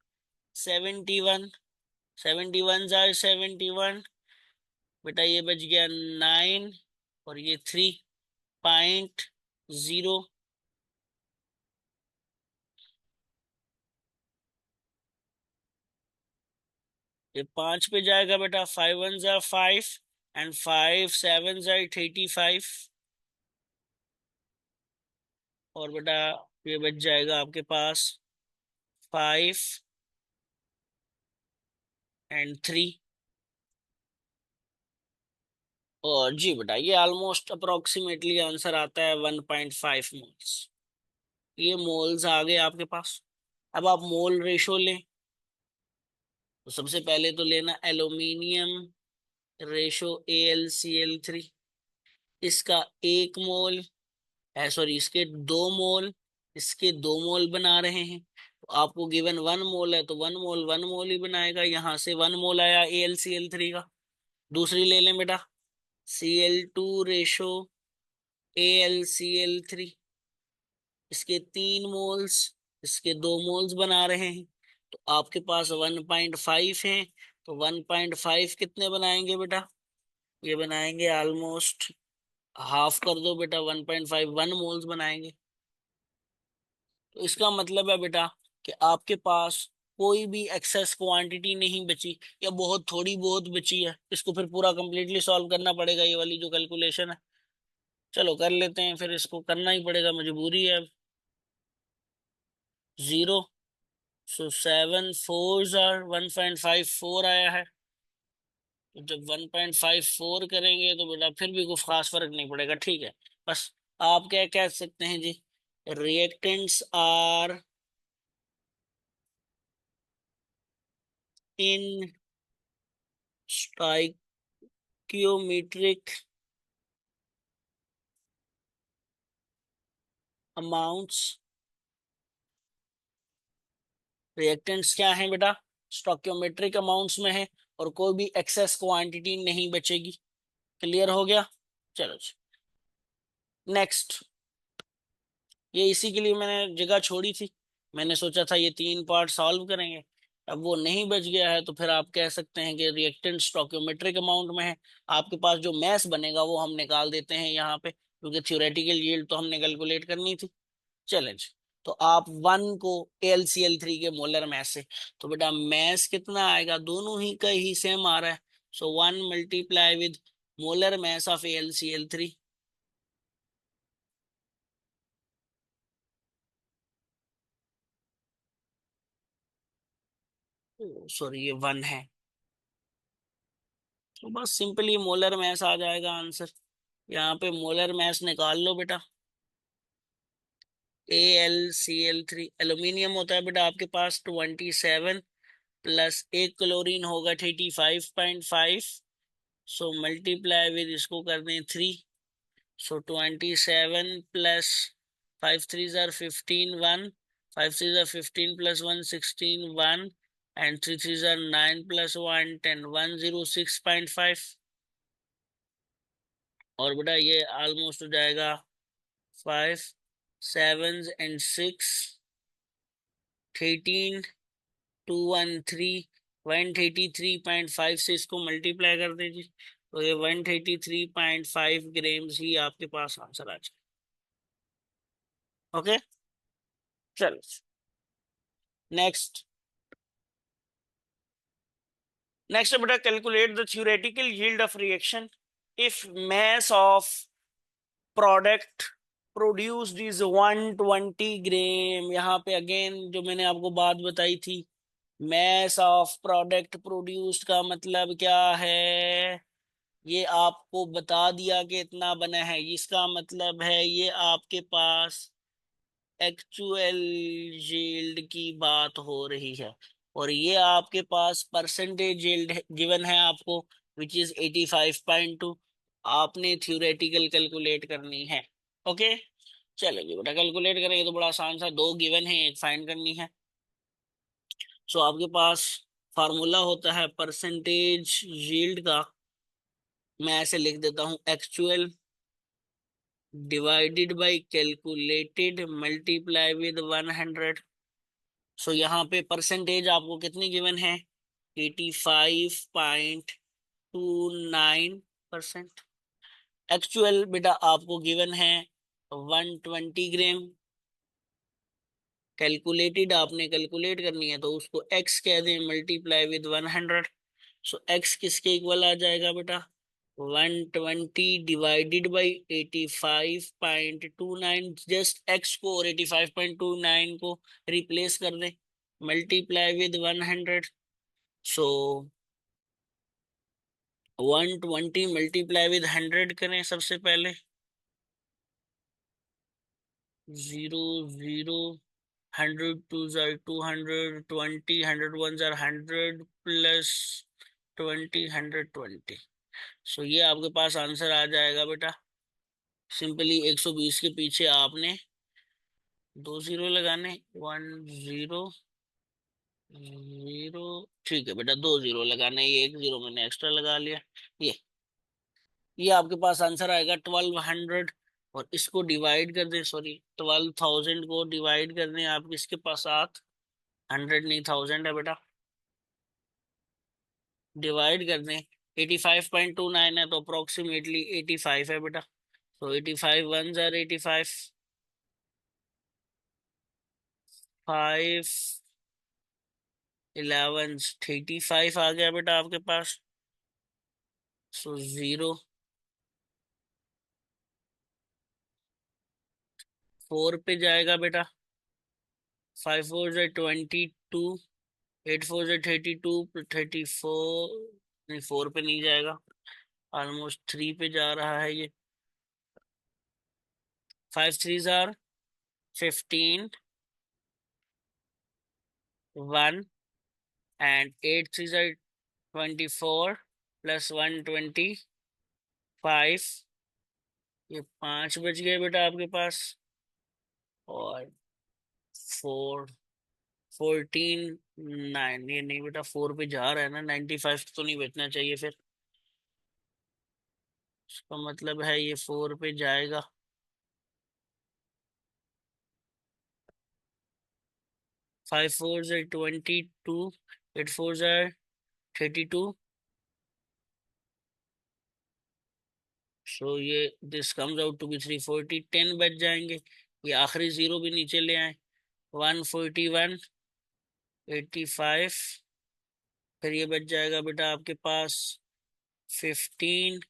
71, 71 × 71 बेटा ये बच गया 9, और ये 3.0। ये 5 पे जाएगा बेटा, 5 × 1 = 5 एंड 5 × 7 = 85। और बेटा ये बच जाएगा आपके पास 5 एंड 3। और जी बेटा, ये ऑलमोस्ट अप्रोक्सीमेटली आंसर आता है 1.5 मोल्स। ये मोल्स आ गए आपके पास। अब आप मोल रेशो लें, तो सबसे पहले तो लेना एल्यूमिनियम रेशो AlCl3। इसका 1 मोल है, सॉरी इसके 2 मोल, इसके 2 मोल बना रहे हैं। तो आपको गिवन 1 मोल है, तो 1 मोल 1 मोल ही बनाएगा। यहाँ से 1 मोल आया AlCl3 का। दूसरी ले लें बेटा, Cl2 रेशो AlCl3। इसके 3 मोल्स, इसके 2 मोल्स बना रहे हैं। तो आपके पास 1.5 है। तो 1.5 कितने बनाएंगे बेटा? ये बनाएंगे ऑलमोस्ट, हाफ कर दो बेटा, 1.5 1 मोल्स बनाएंगे। तो इसका मतलब है बेटा कि आपके पास कोई भी एक्सेस क्वांटिटी नहीं बची, या बहुत थोड़ी बहुत बची है। इसको फिर पूरा कंप्लीटली सॉल्व करना पड़ेगा, ये वाली जो कैलकुलेशन है। चलो कर लेते हैं, फिर इसको करना ही पड़ेगा, मजबूरी है अब। 0, सो 7 4 1.54 आया है। तो जब 1.54 करेंगे तो बेटा फिर भी कुछ खास फर्क नहीं पड़ेगा, ठीक है। बस आप क्या कह सकते हैं जी, reactants are in stoichiometric amounts. Reactants क्या है बेटा? स्टोकियोमेट्रिक अमाउंट्स में है, और कोई भी एक्सेस क्वांटिटी नहीं बचेगी। क्लियर हो गया? चलो जी, नेक्स्ट। ये इसी के लिए मैंने जगह छोड़ी थी। मैंने सोचा था ये 3 पार्ट सॉल्व करेंगे। अब वो नहीं बच गया है, तो फिर आप कह सकते हैं कि रिएक्टेंट स्टोकियोमेट्रिक अमाउंट में है। आपके पास जो मैस बनेगा वो हम निकाल देते हैं यहाँ पे, क्योंकि थ्योरेटिकल यील्ड तो हमने कैलकुलेट करनी थी। चैलेंज। तो आप 1 को AlCl3 के मोलर मैस से, तो बेटा मैस कितना आएगा? दोनों ही का ही सेम आ रहा है। सो 1 multiply with molar mass of AlCl3। Sorry, ये 1 है। तो बस सिंपली मोलर मैस आ जाएगा आंसर। यहाँ पे मोलर मैस निकाल लो बेटा। AlCl3 एल्यूमिनियम होता है बेटा आपके पास 27, प्लस एक क्लोरीन होगा 35.5। सो मल्टीप्लाई विद इसको कर दें 3। सो 27 plus 5 3 jar 15 1, 5 3 jar 15 plus 1 16 1, and 3 3 jar 9 plus 1 10 106.5। और बेटा ये ऑलमोस्ट हो जाएगा 5 7 एंड 6 13 213, 133.5 से इसको मल्टीप्लाई कर दीजिए। तो ये 133.5 ग्राम्स ही आपके पास आंसर आ जाए। ओके, चलो नेक्स्ट। नेक्स्ट बेटा, calculate the theoretical yield of reaction if mass of product produced is 120 ग्राम। यहाँ पे अगेन जो मैंने आपको बात बताई थी, मैस ऑफ प्रोडक्ट प्रोड्यूस्ड का मतलब क्या है, ये आपको बता दिया कि इतना बना है। इसका मतलब है ये आपके पास एक्चुअल यील्ड की बात हो रही है, और ये आपके पास परसेंटेज यील्ड गिवन है आपको, विच इज 85.2। आपने थ्योरेटिकल कैलकुलेट करनी है। ओके, चलो जी बेटा, कैलकुलेट करेंगे तो बड़ा आसान सा, दो गिवन है, एक फाइंड करनी है। सो आपके पास फार्मूला होता है परसेंटेज यील्ड का। मैं ऐसे लिख देता हूं, actual divided by calculated multiply with 100। सो यहाँ पे परसेंटेज आपको कितनी गिवन है? 85.29%। एक्चुअल बेटा आपको गिवन है 120 ग्राम। कैलकुलेटेड आपने कैलकुलेट करनी है, तो उसको x कह दें मल्टीप्लाई विद 100। सो x किसके इक्वल आ जाएगा बेटा? 120 डिवाइडेड बाई 85.29। जस्ट x को और 85.29 को रिप्लेस कर दें, multiply with 100। So 120 multiply with 100 करें सबसे पहले। 0 0, 100 2 जार 200, 20, 100 1 जार 100 प्लस 20, 120। सो ये आपके पास आंसर आ जाएगा बेटा। सिंपली 120 के पीछे आपने 2 जीरो लगाने, 10 जीरो। ठीक है बेटा, 2 जीरो लगाने, ये 1 जीरो मैंने एक्स्ट्रा लगा लिया। ये ये आपके पास आंसर आएगा 1200। और इसको डिवाइड कर दें, सॉरी 12,000 को डिवाइड कर दें आप किसके पास साथ, 100 नहीं 1000 है बेटा। डिवाइड कर दें, 85.29 है तो अप्रोक्सीमेटली 85 है बेटा। तो 85 1 जार 85, 5 11 85 आ गया बेटा आपके पास। सो 0 4 पे जाएगा बेटा। 5 4 जार 22, 8 4 जार 32, 34, नहीं 4 पे नहीं जाएगा, ऑलमोस्ट 3 पे जा रहा है ये। 5 3 जार 15, 1, एंड 8 3 जार 24 प्लस 125। ये 5 बच गए बेटा आपके पास। और 4 14 9, ये नहीं बेटा 4 पे जा रहा है ना, 95 तो नहीं बचना चाहिए फिर। इसका मतलब है ये 4 पे जाएगा। 5 4 जार 22, 8 4 जार 32। सो ये this comes out to be 340, 10 बच जाएंगे। ये आखिरी जीरो भी नीचे ले आए। 141, 85, फिर ये बच जाएगा बेटा आपके पास 15,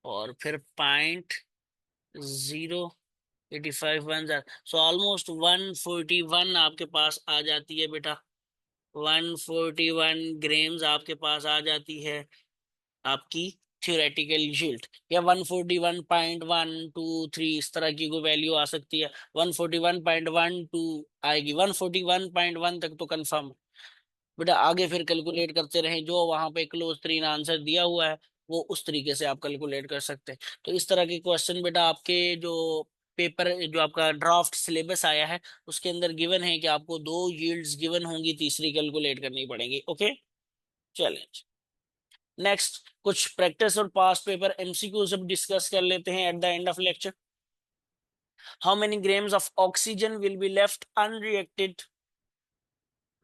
और फिर .0, 85 1 जार। सो ऑलमोस्ट 141 आपके पास आ जाती है बेटा। 141 ग्राम्स आपके पास आ जाती है आपकी थ्योरेटिकल यील्ड। या 141.123 इस तरह की कोई वैल्यू आ सकती है। 141.12 आएगी, 141.1 तक तो कंफर्म। बेटा आगे फिर कैलकुलेट करते रहें, जो वहां पे क्लोज तीन आंसर दिया हुआ है वो उस तरीके से आप कैलकुलेट कर सकते हैं। तो इस तरह के क्वेश्चन बेटा आपके जो पेपर, जो आपका ड्राफ्ट सिलेबस आया है उसके अंदर गिवन है कि आपको दो यील्ड्स गिवन होंगी, तीसरी कैलकुलेट करनी पड़ेगी। ओके, चलें नेक्स्ट। कुछ प्रैक्टिस और पास्ट पेपर एमसीक्यू सब डिस्कस कर लेते हैं eight the end of lecture. How many grams of oxygen will be left unreacted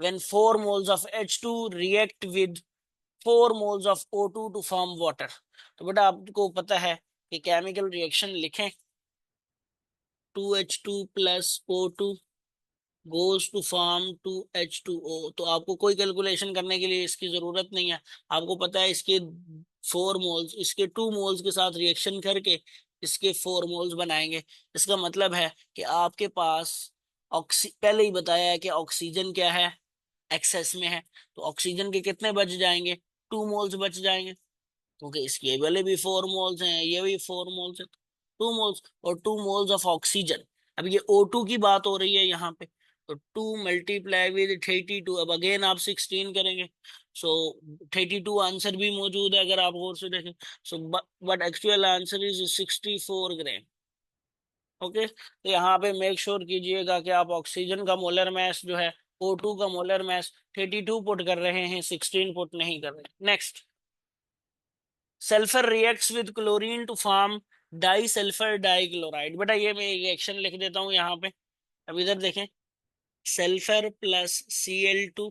when 4 moles of H2 react with 4 moles of O2 to form water? तो बेटा आपको पता है कि केमिकल रिएक्शन लिखें, 2H2 plus O2 goes to form 2H2O। तो आपको कोई कैलकुलेशन करने के लिए इसकी जरूरत नहीं है। आपको पता है इसके 4 मोल्स इसके 2 मोल्स के साथ रिएक्शन करके इसके 4 मोल्स बनाएंगे। इसका मतलब है कि आपके पास पहले ही बताया है कि ऑक्सीजन क्या है, एक्सेस में है। तो ऑक्सीजन के कितने बच जाएंगे, 2 मोल्स बच जाएंगे, क्योंकि इसके वाले भी 4 मोल्स हैं, ये भी 4 मोल्स है। 2 मोल्स और 2 मोल्स ऑफ ऑक्सीजन। अब ये O2 की बात हो रही है यहाँ पे। तो 2 × 32, अब अगेन आप 16 करेंगे। सो 32 आंसर भी मौजूद है अगर आप गौर से देखें। So but actual answer is 64 gram. Okay, तो यहाँ पे मेक श्योर कीजिएगा कि आप ऑक्सीजन का मोलर मास जो है, O2 का मोलर मास 32 पुट कर रहे हैं, 16 पुट नहीं कर रहे। Next, sulphur reacts with chlorine to form disulphur dichloride. बेटा ये मैं रिएक्शन लिख देता हूँ यहाँ पे। अब इधर देखें, sulphur plus Cl2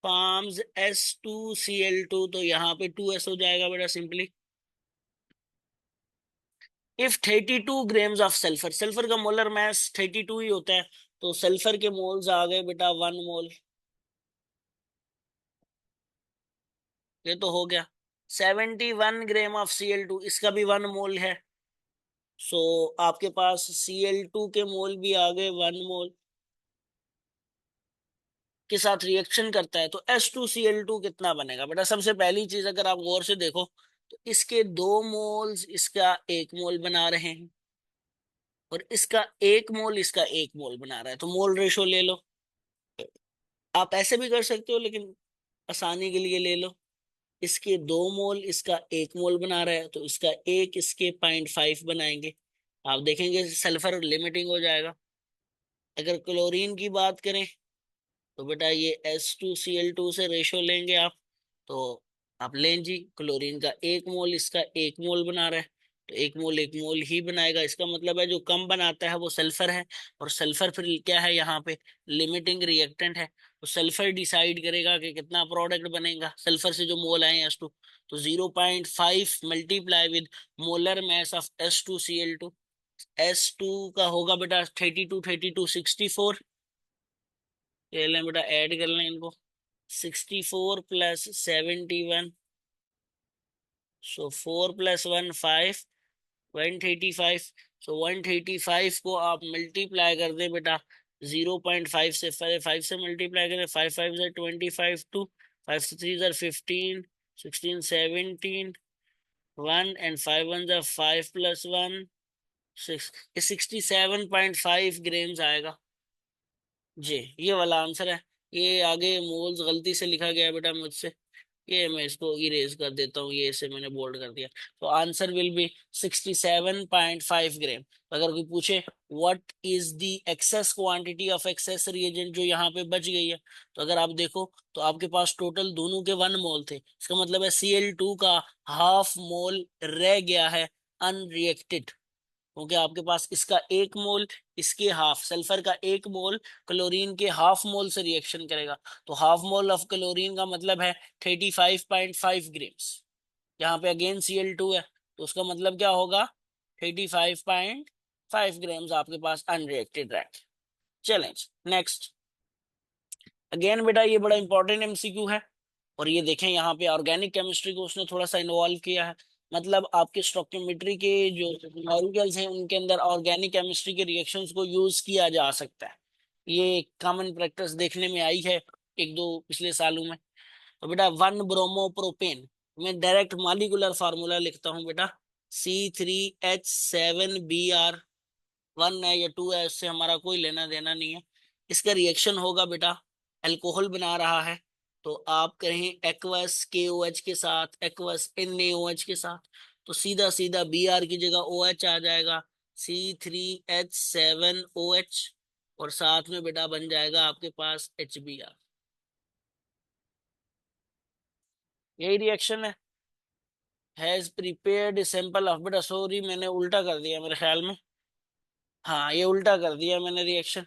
forms S2Cl2, तो यहाँ पे 2S हो जाएगा बेटा simply. If 32 grams of sulphur, sulphur का मोलर मास 32 ही होता है, तो सल्फर के मोल्स आ गए बेटा 1 मोल। ये तो हो गया। 71 ग्राम ऑफ Cl2, इसका भी 1 मोल है। सो आपके पास Cl2 के मोल भी आ गए 1 मोल। के साथ रिएक्शन करता है तो H2Cl2 कितना बनेगा बेटा? सबसे पहली चीज अगर आप गौर से देखो तो इसके 2 मोल्स इसका 1 मोल बना रहे हैं, और इसका 1 मोल इसका 1 मोल बना रहा है, तो मोल रेशो ले लो। आप ऐसे भी कर सकते हो, लेकिन आसानी के लिए ले लो। इसके 2 मोल इसका 1 मोल बना रहा है, तो इसका एक इसके 0.5 बनाएंगे। आप देखेंगे सल्फर लिमिटिंग हो जाएगा। अगर क्लोरीन की बात करें तो बेटा ये H2Cl2 से रेशो लेंगे आप, तो आप लें जी, क्लोरीन का 1 मोल इसका 1 मोल बना रहा है, तो 1 मोल 1 मोल ही बनाएगा। इसका मतलब है जो कम बनाता है वो सल्फर है, और सल्फर फिर क्या है यहाँ पे? लिमिटिंग रिएक्टेंट है। तो सल्फर डिसाइड करेगा कि कितना प्रोडक्ट बनेगा सल्फर से जो मोल आए H2। तो 0.5 multiply with molar mass of H2Cl2। S2 का होगा बेटा 32 32 64। ये लें बेटा, ऐड कर लें इनको। 64 प्लस 71, सो 4 + 1 5, 135। सो 135 को आप मल्टीप्लाई कर दें बेटा 0.5 से। 5 से मल्टीप्लाई करें, 5 5 = 25, 2 5 3 = 15, 16 17, 1 एंड 5 1 = 5 + 1 6। ये 67.5 ग्राम्स आएगा जी। ये वाला आंसर है। ये आगे मोल्स गलती से लिखा गया है बेटा मुझसे, ये मैं इसको इरेज कर देता हूँ, ये इसे मैंने बोल्ड कर दिया। तो आंसर विल बी 67.5 ग्राम। अगर कोई पूछे what is the excess quantity of excess reagent जो यहाँ पे बच गई है, तो अगर आप देखो तो आपके पास टोटल दोनों के 1 मोल थे। इसका मतलब है Cl2 का हाफ मोल रह गया है अनरिएक्टेड, क्योंकि आपके पास इसका 1 मोल इसके हाफ, सल्फर का 1 मोल क्लोरीन के हाफ मोल से रिएक्शन करेगा। तो हाफ मोल ऑफ क्लोरीन का मतलब है 35.5 ग्राम्स। यहाँ पे अगेन Cl2 है, तो उसका मतलब क्या होगा? 35.5 ग्राम्स आपके पास अनरिएक्टेड रहे। चलें नेक्स्ट। अगेन बेटा ये बड़ा इंपॉर्टेंट एमसीक्यू है, और ये देखें यहाँ पे ऑर्गेनिक केमिस्ट्री को उसने थोड़ा सा इन्वॉल्व किया है। मतलब आपके स्टोइकियोमेट्री के जो मॉलिक्यूल्स हैं उनके अंदर ऑर्गेनिक केमिस्ट्री के रिएक्शंस को यूज किया जा सकता है। ये कॉमन प्रैक्टिस देखने में आई है 1 2 पिछले सालों में। तो बेटा 1 ब्रोमोप्रोपेन, मैं डायरेक्ट मॉलिक्यूलर फार्मूला लिखता हूँ बेटा। C3H7Br, 1 है या 2 है इससे हमारा कोई लेना देना नहीं है। इसका रिएक्शन होगा बेटा, अल्कोहल बना रहा है, तो आप कहें एक्वस KOH के साथ एक्वस NaOH के साथ, तो सीधा सीधा Br की जगह OH आ जाएगा, C3H7OH, और साथ में बेटा बन जाएगा आपके पास HBr। यही रिएक्शन है। हैज प्रिपेयर्ड सैंपल ऑफ, बेटा सॉरी मैंने उल्टा कर दिया मेरे ख्याल में। हाँ ये उल्टा कर दिया मैंने रिएक्शन।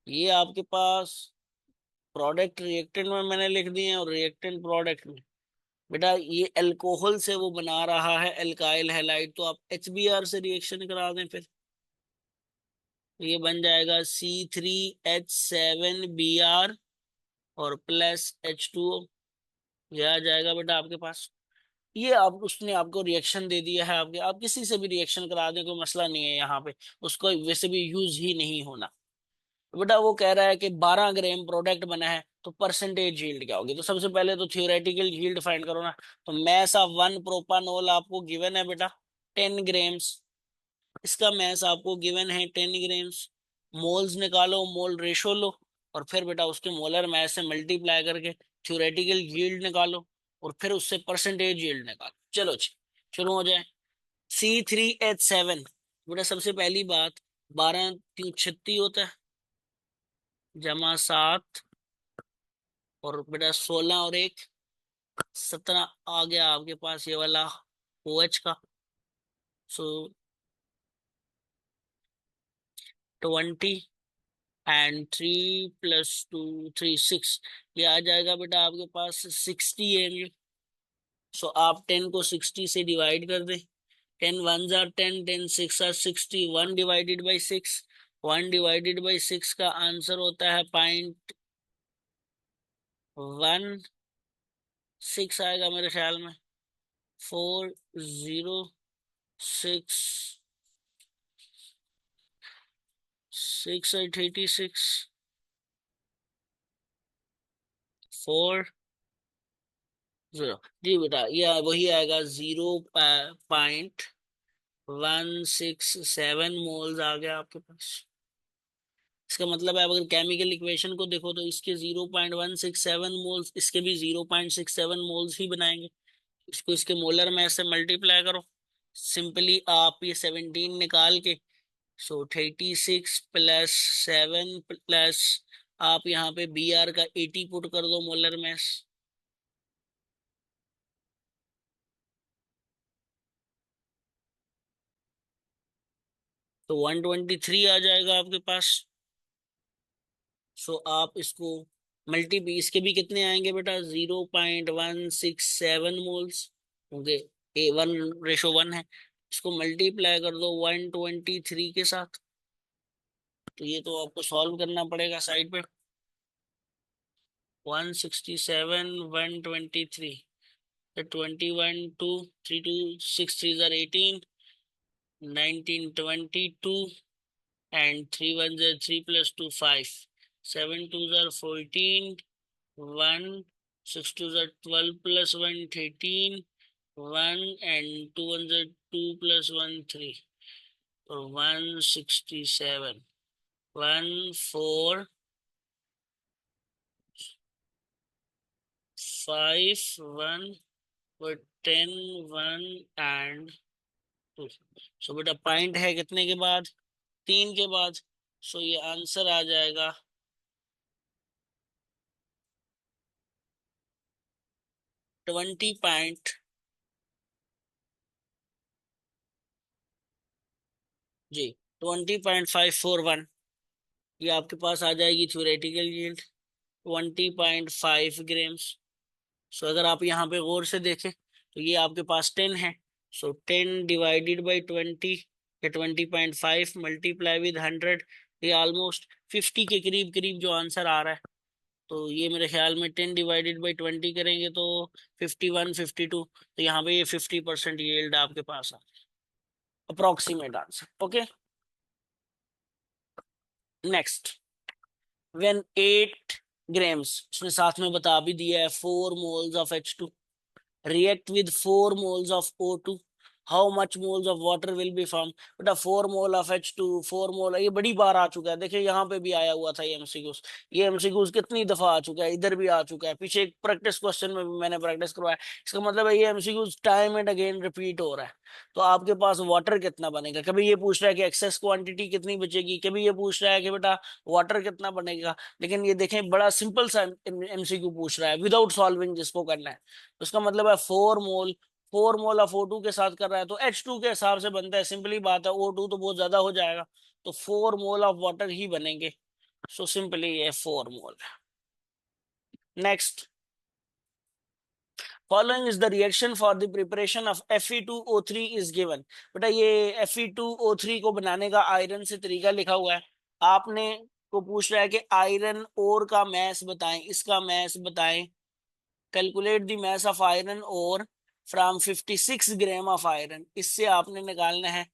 ये आपके पास प्रोडक्ट रिएक्टेंट में मैंने लिख दिए हैं, और रिएक्टेंट प्रोडक्ट में। बेटा ये अल्कोहल से वो बना रहा है अल्काइल हैलाइड, तो आप HBr से रिएक्शन करा दें फिर। ये बन जाएगा C3H7Br और प्लस H2O। ये आ जाएगा बेटा आपके पास। ये आप उसने आपको रिएक्शन दे दिया है, आपके आप किसी से भी रिएक्शन करा दें, कोई मसला नहीं है यहाँ पे। उसको वैसे भी यूज ही नहीं होना। बेटा वो कह रहा है कि 12 ग्राम प्रोडक्ट बना है, तो परसेंटेज यील्ड क्या होगी? तो सबसे पहले तो थियोरेटिकल यील्ड फाइंड करो ना। तो मैस ऑफ 1 प्रोपानोल आपको गिवन है बेटा 10 ग्राम्स। इसका मैस आपको गिवन है 10 ग्राम्स। मोल्स निकालो, मोल रेशो लो, और फिर बेटा उसके मोलर मैस से मल्टीप्लाई करके थ्योरेटिकल यील्ड निकालो, और फिर उससे परसेंटेज यील्ड निकालो। चलो जी शुरू हो जाए। C3H7, बेटा सबसे पहली बात 12 × 36 होता है, जमा 7, और बेटा 16 और 1 17 आ गया आपके पास ये वाला OH का। सो 20 एंड 3 + 2 3 6, ये आ जाएगा बेटा आपके पास 60 ml। सो आप 10 को 60 से डिवाइड कर दें। 10 1 = 10, 10 6 = 60, 1/6। 1/6 का आंसर होता है 0.16 आएगा मेरे ख्याल में। 406 6 8 86। 0 जी बेटा, ये वही आएगा, 0.167 मोल्स आ गया आपके पास। इसका मतलब है, अगर केमिकल इक्वेशन को देखो तो इसके 0.167 मोल्स, इसके भी 0.67 मोल्स ही बनाएंगे। इसको इसके मोलर मैस से मल्टीप्लाई करो, सिंपली आप ये 17 निकाल के, सो 36 प्लस 7 प्लस, आप यहाँ पे बी आर का 80 पुट कर दो मोलर मैस, तो 123 आ जाएगा आपके पास। सो आप इसको मल्टी, इसके भी कितने आएंगे बेटा, 0.167 मोल्स क्योंकि A1:1 है। इसको मल्टीप्लाई कर दो 123 के साथ, तो ये तो आपको सॉल्व करना पड़ेगा साइड पे। 167, 123, 21 2, 3 2 6 3 18, 1922, and 3 1 3 plus 2 5, 7 2 14, 1, 6 2 12 plus 1 13, 1, and 2 1 2 plus 1 3, or 167, 1 4 5 1, और 10 1 and 2। सो बेटा पॉइंट है कितने के बाद, 3 के बाद। सो ये आंसर आ जाएगा 20 पॉइंट, जी 20.541। ये आपके पास आ जाएगी थ्योरेटिकल यील्ड 20.5 ग्राम्स। सो अगर आप यहाँ पे गौर से देखें तो ये आपके पास 10 है, सो 10 डिवाइडेड बाई 20, या 20.5 मल्टीप्लाई विद 100, ये ऑलमोस्ट 50 के करीब करीब जो आंसर आ रहा है। तो ये मेरे ख्याल में 10 डिवाइडेड बाई 20 करेंगे तो 51 52, तो यहाँ पे ये 50% यील्ड आपके पास आ, approximate answer. Okay, next, when 8 grams, उसने साथ में बता भी दिया है, 4 moles of H2 react with 4 moles of O2, how much moles of water will be formed। बेटा 4 मोल ऑफ H2, 4 मोल, ये बड़ी बार आ चुका है, देखिए यहाँ पे भी आया हुआ था ये एमसीक्यूज। ये एमसीक्यूज कितनी दफा आ चुका है, इधर भी आ चुका है, पीछे एक प्रैक्टिस क्वेश्चन में भी मैंने प्रैक्टिस करवाया। इसका मतलब है ये MCQs time and again repeat हो रहा है। तो आपके पास वाटर कितना बनेगा, कभी ये पूछ रहा है कि एक्सेस क्वांटिटी कितनी बचेगी, कभी ये पूछ रहा है कि बेटा वाटर कितना बनेगा। लेकिन ये देखें बड़ा सिंपल सा एमसीक्यू पूछ रहा है विदाउट सॉल्विंग, जिसको करना है। उसका मतलब है 4 मोल, 4 मोल ऑफ O2 के साथ कर रहा है तो H2 के हिसाब से बनता है, सिंपली बात है, O2 तो बहुत ज्यादा हो जाएगा, तो 4 मोल ऑफ वाटर ही बनेंगे। सो सिंपली ये 4 mole. Next, following is the reaction for the preparation of Fe2O3 is given. बेटा ये Fe2O3 को बनाने का आयरन से तरीका लिखा हुआ है। आपने को पूछ रहा है कि आयरन ओर का मैस बताएं, इसका मैस बताएं, calculate the mass of iron और फ्रॉम 56 ग्राम ऑफ आयरन, इससे आपने निकालना है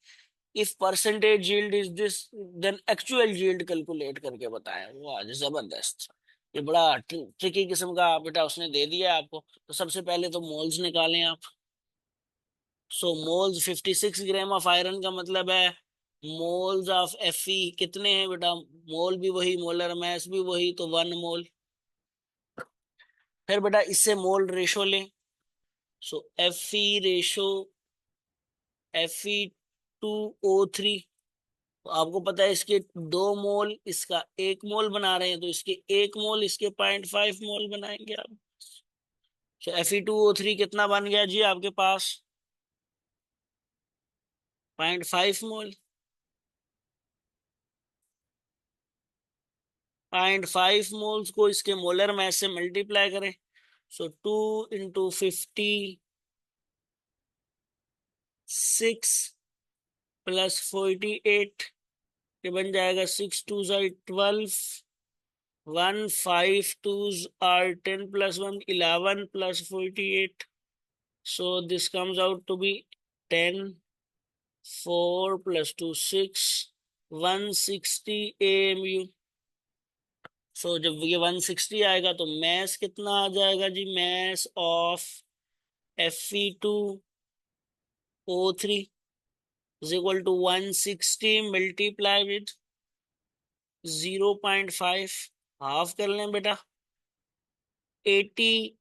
if percentage yield is this, then actual yield calculate करके बताएं। वाह जबरदस्त, ये बड़ा ट्रिकी किस्म का बेटा उसने दे दिया है आपको। तो सबसे पहले तो मोल्स निकालें आप। सो मोल्स 56 ग्राम ऑफ आयरन का मतलब है मोल्स ऑफ Fe कितने हैं बेटा, मोल भी वही, मोलर मैस भी वही, तो 1 मोल। फिर बेटा इससे मोल रेशो लें, सो Fe रेशो Fe2O3, तो आपको पता है इसके 2 मोल, इसका 1 मोल बना रहे हैं, तो इसके 1 मोल, इसके 0.5 मोल बनाएंगे आप। तो Fe2O3 कितना बन गया जी आपके पास, 0.5 मोल। 0.5 मोल्स को इसके मोलर मैस से मल्टीप्लाई करें, सो 2 × 56 + 48, ये बन जाएगा 6 2 × 12, 1 5 2 are 10 + 1 11 + 48, so this comes out to be 10, 4 + 2 6, 160 AMU। सो जब ये 160 आएगा तो मैस कितना आ जाएगा जी, mass of Fe2O3 is equal to 160 multiply with 0.5, half कर लें बेटा, 80।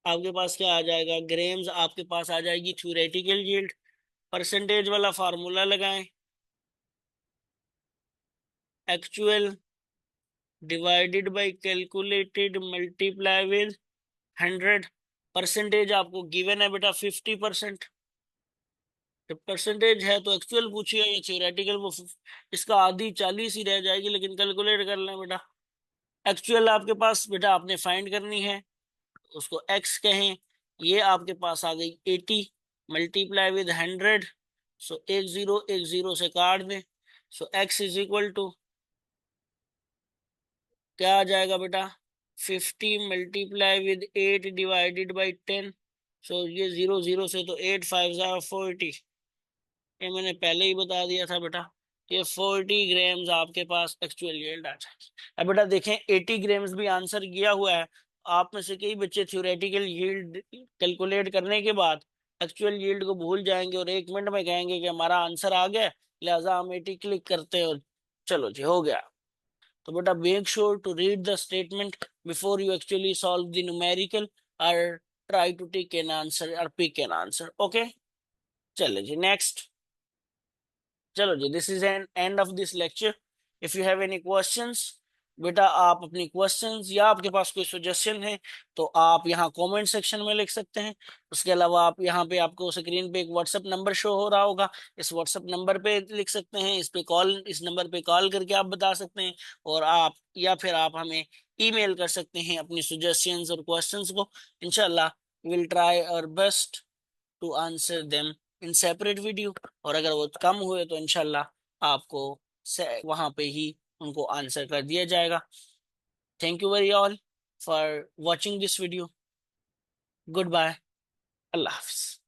आपके पास क्या आ जाएगा, ग्रेम्स आपके पास आ जाएगी थ्योरेटिकल यील्ड। परसेंटेज वाला फार्मूला लगाएं, actual divided by calculated multiply with 100। Percentage आपको गिवन है बेटा 50%। जब परसेंटेज है तो एक्चुअल पूछिए या थ्योरेटिकल, वो इसका आधी 40 ही रह जाएगी, लेकिन कैलकुलेट कर लें बेटा। एक्चुअल आपके पास बेटा आपने फाइंड करनी है, उसको एक्स कहें। ये आपके पास आ गई 80 मल्टीप्लाई विद 100। सो एक जीरो से काट दें। सो एक्स इज इक्वल टू क्या आ जाएगा बेटा, 50 मल्टीप्लाई विद 8 डिवाइडेड बाई 10। सो ये जीरो जीरो से तो 8 5 ज़ा 40। ये मैंने पहले ही बता दिया था बेटा, ये 40 ग्राम्स आपके पास एक्चुअल यील्ड आ जाएगी। अब बेटा देखें 80 ग्राम्स भी आंसर किया हुआ है। आप में से कई बच्चे थ्योरेटिकल यील्ड कैलकुलेट करने के बाद एक्चुअल यील्ड को भूल जाएंगे और 1 मिनट में कहेंगे कि हमारा आंसर आ गया, लिहाजा हम 80 क्लिक करते हैं और चलो जी हो गया। तो बेटा make sure to read the statement before you actually solve the numerical और try to take an answer और पिक एन आंसर। ओके, चले जी नेक्स्ट। चलो जी, this is an end of this lecture. If you have any questions, बेटा आप अपनी questions या आपके पास कोई सजेशन है तो आप यहाँ कमेंट सेक्शन में लिख सकते हैं। उसके अलावा आप यहाँ पे आपको स्क्रीन पे एक व्हाट्सएप नंबर शो हो रहा होगा, इस व्हाट्सएप नंबर पे लिख सकते हैं, इस नंबर पे कॉल करके आप बता सकते हैं। और आप या फिर आप हमें ईमेल कर सकते हैं अपनी सजेशंस और क्वेश्चंस को। इंशाल्लाह will try our best to answer them in separate video. और अगर वो कम हुए तो इंशाल्लाह आपको वहां पे ही उनको आंसर कर दिया जाएगा। Thank you very all for watching this video. Good bye, अल्लाह हाफिज।